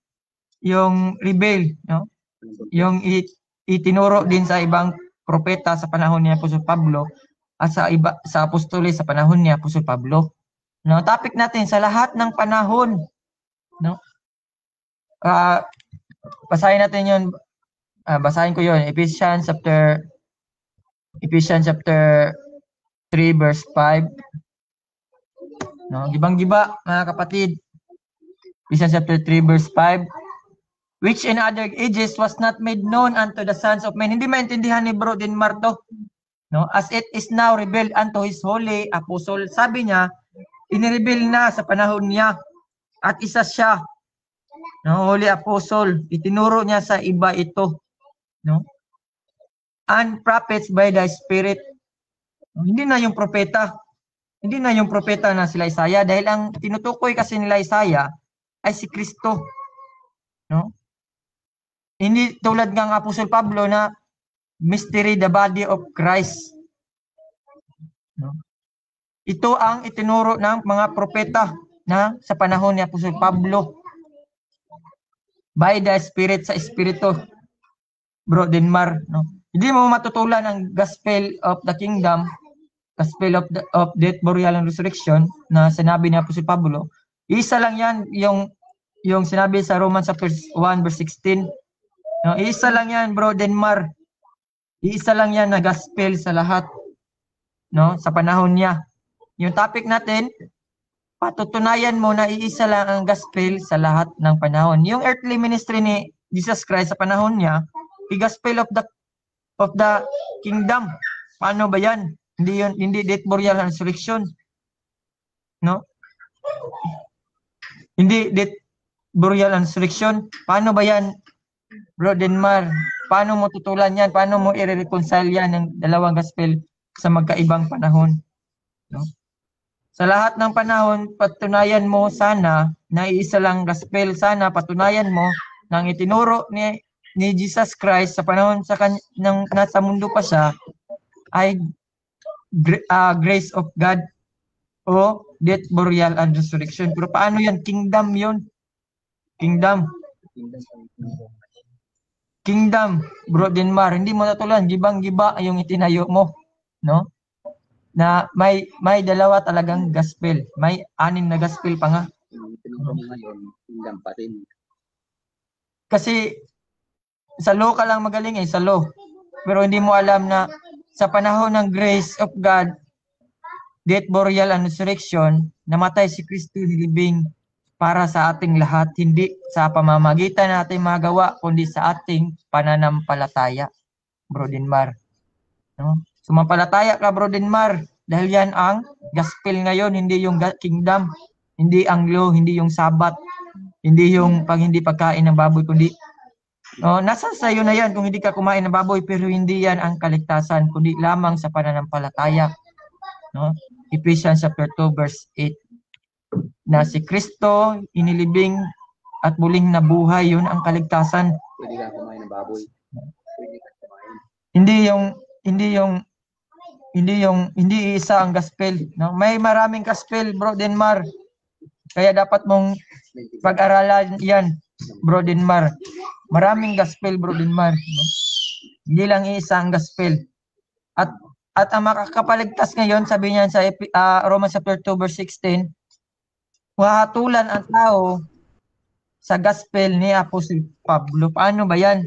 rebel, no? Yung itinuro din sa ibang propeta sa panahon ni Apostol Pablo at sa apostoles sa panahon ni Apostol Pablo. No, topic natin sa lahat ng panahon, no? Basahin natin 'yon. Basahin ko 'yon, Ephesians chapter 3 verse 5. No, gibang-giba mga kapatid. Ephesians chapter 3 verse 5. Which in other ages was not made known unto the sons of men. Hindi maintindihan ni Bro Denmar to. No, as it is now revealed unto his holy apostle. Sabi niya, inireveal na sa panahon niya at isa siya, no, holy apostle, itinuro niya sa iba ito, no, and prophets by the Spirit. Hindi na yung propeta na sila Isaiah, dahil ang tinutukoy kasi nila Isaiah ay si Kristo, no? Hindi tulad ng Apostol Pablo na mystery, the body of Christ, no? Ito ang itinuro ng mga propeta na sa panahon ni Apostol Pablo. By the Spirit, sa Espiritu, Bro Denmar, no? Hindi mo matutulan ang gospel of the kingdom, gospel of death, burial, and resurrection na sinabi ni Apostol Pablo. Isa lang yan, yung sinabi sa Romans 1 verse 16. No? Isa lang yan, Bro Denmar. Isa lang yan na gospel sa lahat, no, sa panahon niya. Yung topic natin, patutunayan mo na iisa lang ang gospel sa lahat ng panahon. Yung earthly ministry ni Jesus Christ sa panahon niya, the gospel of the kingdom. Paano ba yan? Hindi death, burial, and resurrection. No? Hindi death, burial, and resurrection. Paano ba yan, Bro Denmar? Paano mo tutulan yan? Paano mo i-reconcile yan ng dalawang gospel sa magkaibang panahon? No? Sa lahat ng panahon, patunayan mo sana na iisa lang gospel. Sana patunayan mo nang itinuro ni Jesus Christ sa panahon nang nasa mundo pa siya ay grace of God o death, burial, and resurrection. Pero paano yan? Kingdom yun. Kingdom, Bro Denmar. Hindi mo natulan. Gibang-giba yung itinayo mo, no? Na may dalawa talagang gospel. May 6 na gospel pa nga. Kingdom pa rin. Kasi sa law ka lang magaling sa law. Pero hindi mo alam na sa panahon ng grace of God, death, burial, and resurrection, namatay si Kristo nilibing para sa ating lahat, hindi sa pamamagitan ng ating magawa, kundi sa ating pananampalataya, Bro Denmar. No? Sumampalataya ka, Bro Denmar, dahil yan ang gospel ngayon, hindi yung kingdom, hindi ang law, hindi yung sabat, hindi yung hindi pagkain ng baboy, kundi nasa sayo na yan kung hindi ka kumain ng baboy, pero hindi yan ang kaligtasan, kundi lamang sa pananampalataya. No? Ephesians chapter 2 verse 8, na si Kristo inilibing at muling nabuhay, yun ang kaligtasan. Pwede ka kumain ng baboy. Pwede ka kumain. Hindi isa ang gospel, no? May maraming gospel, Bro Denmar. Kaya dapat mong pag-aralan yan, Bro Denmar. Maraming gospel, Bro Denmar, no? Hindi lang isa ang gospel. At ang makakapaligtas ngayon, sabi niya sa Romans chapter 2 verse 16, hahatulan ang tao sa gospel ni Apostol Pablo. Paano ba yan?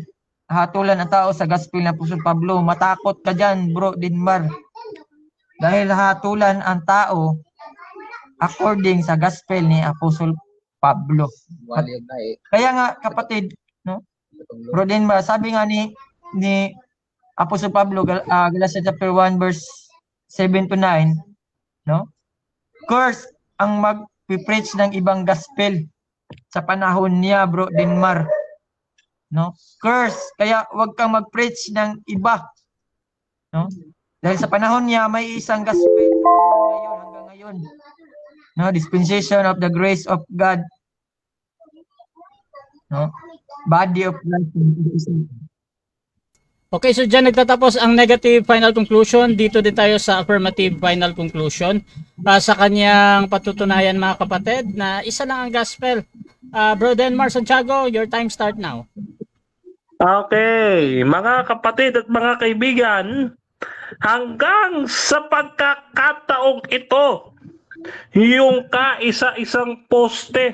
Hahatulan ang tao sa gospel ni Apostol Pablo. Matakot ka dyan, Bro Denmar. Dahil hahatulan ang tao according sa gospel ni Apostol Pablo. Wali na eh. Kaya nga kapatid, no? Bro Denmar, sabi nga ni Apostol Pablo, Galatians chapter 1 verse 7 to 9, no? Curse ang mag-preach ng ibang gospel sa panahon niya, Bro Denmar. No? Curse, kaya wag kang mag-preach ng iba. No? Dahil sa panahon niya may isang gospel ngayon hanggang ngayon. No, dispensation of the grace of God. No? Body of Christ. Okay, so dyan nagtatapos ang negative final conclusion. Dito din tayo sa affirmative final conclusion. Sa kanyang patutunayan mga kapatid na isa lang ang gospel. Bro Denmar Santiago, your time start now. Okay, mga kapatid at mga kaibigan, hanggang sa pagkakataong ito, yung kaisa-isang poste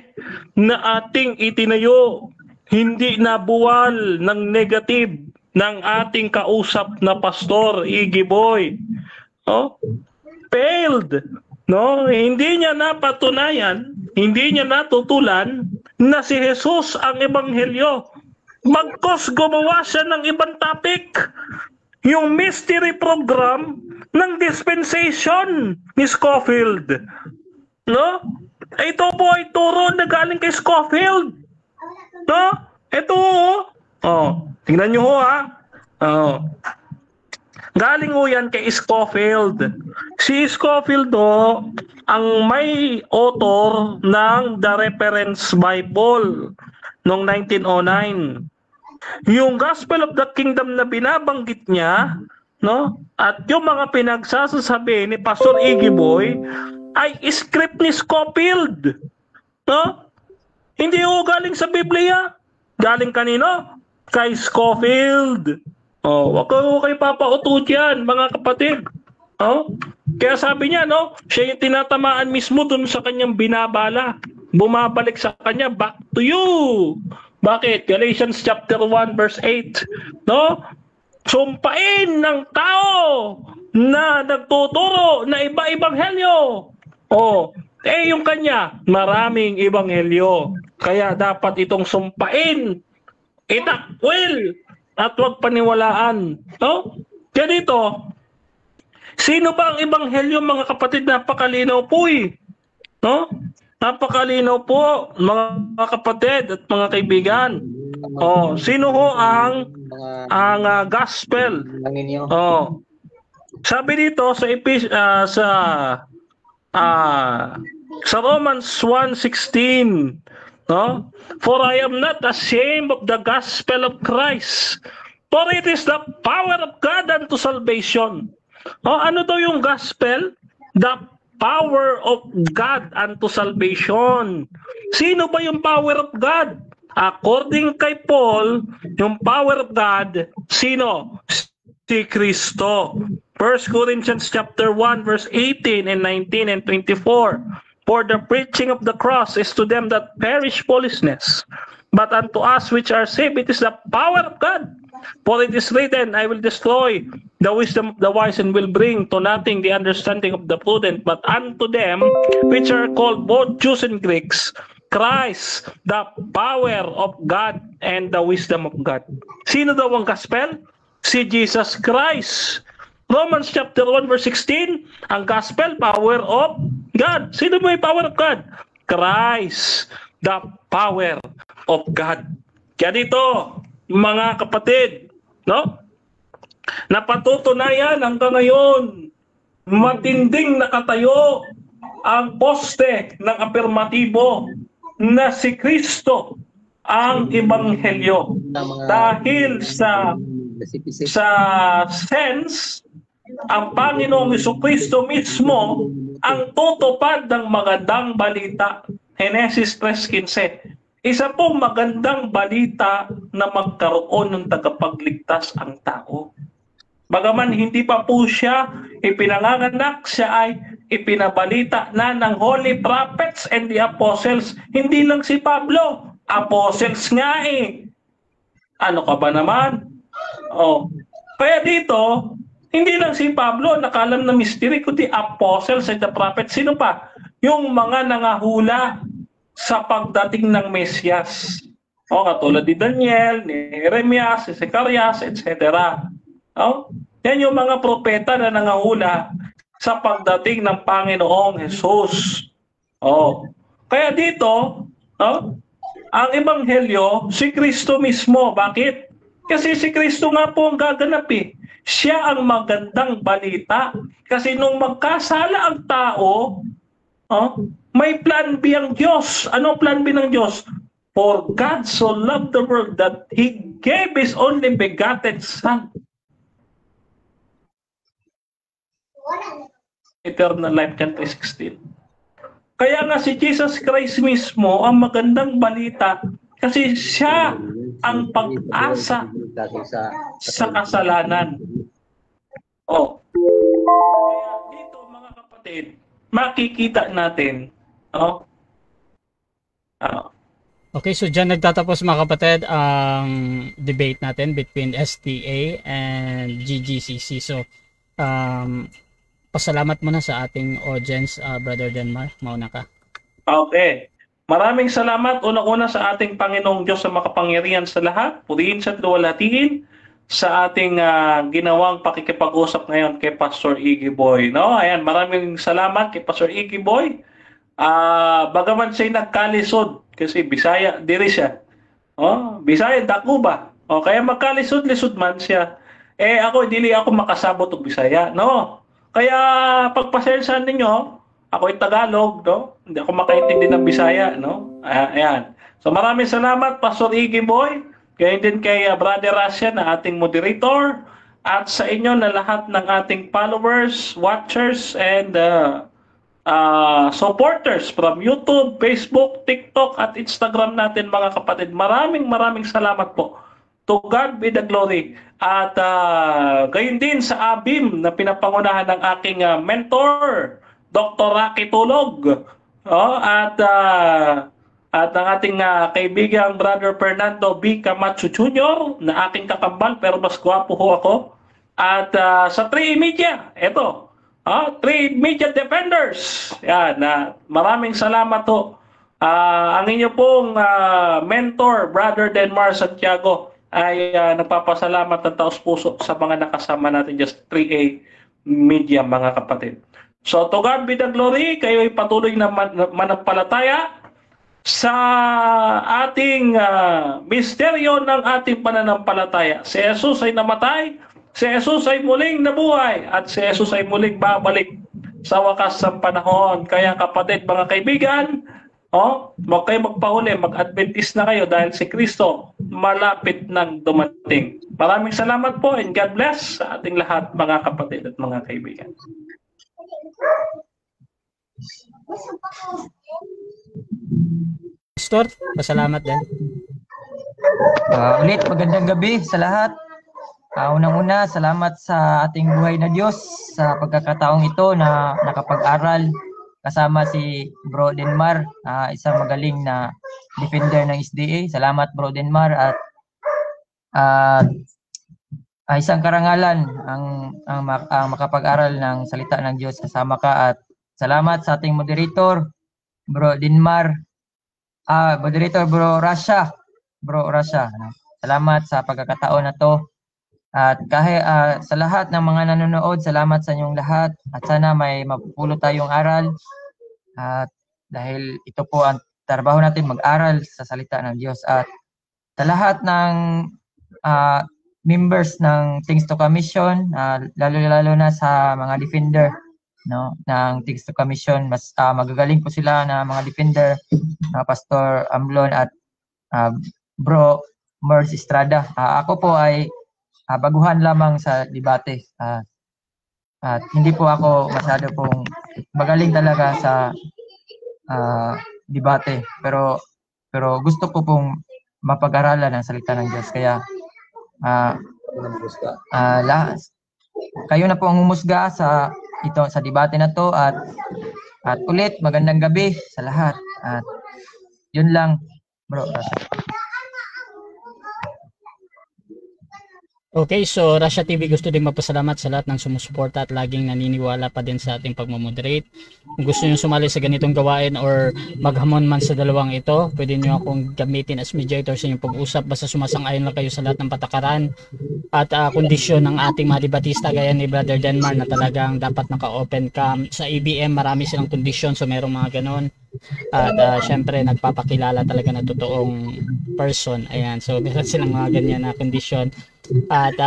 na ating itinayo, hindi nabuwal ng negative ng ating kausap na pastor, Iggy Boy. Oh, failed. No, hindi niya napatunayan, hindi niya natutulan na si Jesus ang ebanghelyo. Magkos gumawa siya ng ibang topic. Yung mystery program ng dispensation ni Scofield. No? Ito po ay turo na galing kay Scofield. No? Ito tingnan nyo ho ha. Galing ho yan kay Scofield. Si Scofield ang may author ng The Reference Bible noong 1909. Yung Gospel of the Kingdom na binabanggit niya, no? At yung mga pinagsasasabi ni Pastor Iggy Boy ay script ni Scofield. No? Hindi ho galing sa Biblia. Galing kanino? Kay Scofield. Wag ko kayo papauto diyan, mga kapatid. Kaya sabi niya, no, siya yung tinatamaan mismo dun sa kanyang binabala. Bumabalik sa kanya, back to you. Bakit? Galatians chapter 1 verse 8. No? Sumpain ng tao na nagtuturo na iba-ibang helyo. Yung kanya, maraming ibanghelyo. Kaya dapat itong sumpain, itakwil, at huwag paniwalaan. No? Kaya dito, sino ba ang ibanghelyo, mga kapatid? Napakalinaw po eh. No? Napakalinaw po, mga kapatid at mga kaibigan. Sino ho ang gospel? Sabi dito sa Romans 1:16, no? For I am not ashamed of the gospel of Christ, for it is the power of God unto salvation. Ano daw yung gospel? The power of God unto salvation. Sino ba yung power of God? According kay Paul, yung power of God, sino? Si Kristo. 1 Corinthians chapter 1 verse 18 and 19 and 24. For the preaching of the cross is to them that perish foolishness, but unto us which are saved it is the power of God. For it is written, I will destroy the wisdom of the wise and will bring to nothing the understanding of the prudent. But unto them which are called both Jews and Greeks, Christ, the power of God and the wisdom of God. Sino daw ang gospel? Si Jesus Christ. Romans chapter 1 verse 16, ang gospel, power of God. Sino may power of God? Christ, the power of God. Kaya dito, mga kapatid, no? Napatutunayan hanggang ngayon, matinding nakatayo ang poste ng afirmatibo na si Kristo ang ebanghelyo. Dahil sa sense, ang Panginoong Jesucristo mismo ang tutupad ng magandang balita. Genesis 3:15. Isa pong magandang balita na magkaroon ng tagapagligtas ang tao. Bagaman hindi pa po siya ipinanganganak, siya ay ipinabalita na ng holy prophets and the apostles. Hindi lang si Pablo, apostles nga eh. Ano ka ba naman? Kaya dito, hindi lang si Pablo nakalam na mystery, kundi apostles and the prophets. Sino pa? Yung mga nangahula sa pagdating ng Mesyas. O, katulad ni Daniel, ni Jeremias, ni Zacarias, etc. O, yan yung mga propeta na nangahula sa pagdating ng Panginoong Jesus. O, kaya dito, ang Ebanghelyo, si Kristo mismo. Bakit? Kasi si Kristo nga po ang gaganap eh. Siya ang magandang balita. Kasi nung magkasala ang tao, may plan B ang Diyos. Ano plan B ng Diyos? For God so loved the world that He gave His only begotten Son. Eternal life, John 3:16. Kaya nga si Jesus Christ mismo ang magandang balita kasi siya ang pag-asa sa kasalanan. Kaya dito mga kapatid, makikita natin. Okay, so dyan nagtatapos mga kapatid ang debate natin between STA and GGCC. So, pasalamat muna sa ating audience, Brother Denmar. Mauna ka. Okay. Maraming salamat unang-una sa ating Panginoong Diyos sa makapangyarihan sa lahat. Purihin sa luwalhatian sa ating ginawang pakikipag-usap ngayon kay Pastor Iggy Boy. No? Ayan, maraming salamat kay Pastor Iggy Boy. Bagaman siya'y nagkalisod kasi Bisaya diri siya. Bisaya dako ba? Kaya magkalisod-lisod man siya. Ako dili ako makasabot og Bisaya, no? Kaya pagpasensyahan ninyo, ako'y Tagalog, no? Hindi ako makaintindi ng Bisaya, no? Ayan. So maraming salamat Pastor Iggy Boy, kaya din kay Brother Rasha na ating moderator, at sa inyo na lahat ng ating followers, watchers, and supporters from YouTube, Facebook, TikTok at Instagram natin mga kapatid. Maraming salamat po. To God be the glory. At gayon din sa ABIM na pinapangunahan ng aking mentor, Dr. Rocky Tulog. At ang ating kaibigang Brother Fernando B. Camacho Jr. na aking kakambal pero mas gwapo ho ako. At sa 3 Media, eto. 3 Media Defenders. Yan, maraming salamat ho. Ang inyo pong mentor, Brother Denmar Santiago, ay nagpapasalamat ng taos puso sa mga nakasama natin just 3A Media, mga kapatid. So, to God be the glory, kayo ay patuloy na manampalataya sa ating misteryo ng ating pananampalataya. Si Jesus ay namatay, si Jesus ay muling nabuhay, at si Jesus ay muling babalik sa wakas ng panahon. Kaya kapatid, mga kaibigan, huwag kayo magpahuli, mag-Adventist na kayo dahil si Kristo malapit nang dumating. Maraming salamat po and God bless sa ating lahat, mga kapatid at mga kaibigan. Pastor, pasalamat din. Ulit, magandang gabi sa lahat. Unang-una, salamat sa ating buhay na Diyos sa pagkakataong ito na nakapag-aral kasama si Bro Denmar, isang magaling na defender ng SDA. Salamat Bro Denmar, at isang karangalan ang makapag-aral ng salita ng Diyos kasama ka. At salamat sa ating moderator, Bro Denmar, moderator Bro Rasha. Salamat sa pagkakataon na to. At kahit sa lahat ng mga nanonood, salamat sa inyong lahat. At sana may mapupulot tayong aral. At dahil ito po ang trabaho natin, mag-aral sa salita ng Diyos. At sa lahat ng members ng Things to Commission, lalo na sa mga defender, no, ng Things to Commission, mas magagaling po sila na mga defender, Pastor Amblon at Bro Merz Estrada. Ako po ay baguhan lamang sa debate. At hindi po ako masyado pong magaling talaga sa debate. Pero gusto ko pong mapag-aralan ang salita ng Diyos. Kaya kayo na po ang humusga sa debate na to. At ulit, magandang gabi sa lahat. At yun lang, Bro. Okay, so Russia TV gusto din magpasalamat sa lahat ng sumusuporta at laging naniniwala pa din sa ating pagmamoderate. Kung gusto nyo sumali sa ganitong gawain or maghamon man sa dalawang ito, pwede nyo akong gamitin as mediator sa inyong pag-usap. Basta sumasang-ayon lang kayo sa lahat ng patakaran at kondisyon ng ating mga debatista gaya ni Brother Denmark na talagang dapat naka-open cam. Sa EBM marami silang kondisyon, so merong mga ganon. At syempre nagpapakilala talaga na totoong person. Ayan, so meron silang mga ganyan na kondisyon. At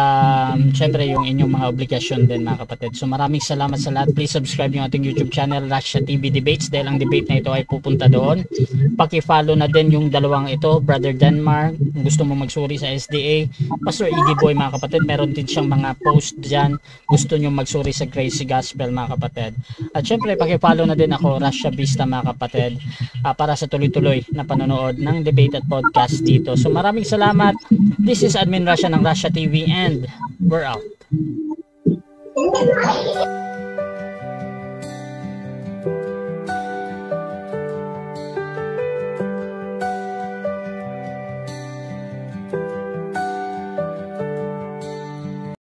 syempre yung inyong mga obligasyon din mga kapatid. So maraming salamat sa lahat. Please subscribe yung ating YouTube channel Russia TV Debates dahil ang debate na ito ay pupunta doon. Paki-follow na din yung dalawang ito, Brother Denmark. Kung gusto mo magsuri sa SDA, Pastor Iggy Boy mga kapatid, meron din siyang mga post dyan. Gusto nyo magsuri sa Gracie Gospel mga kapatid. At syempre paki-follow na din ako, Russia Vista mga kapatid, para sa tuloy-tuloy na panonood ng debate at podcast dito. So maraming salamat. This is Admin Russia ng Russia TV and we're out.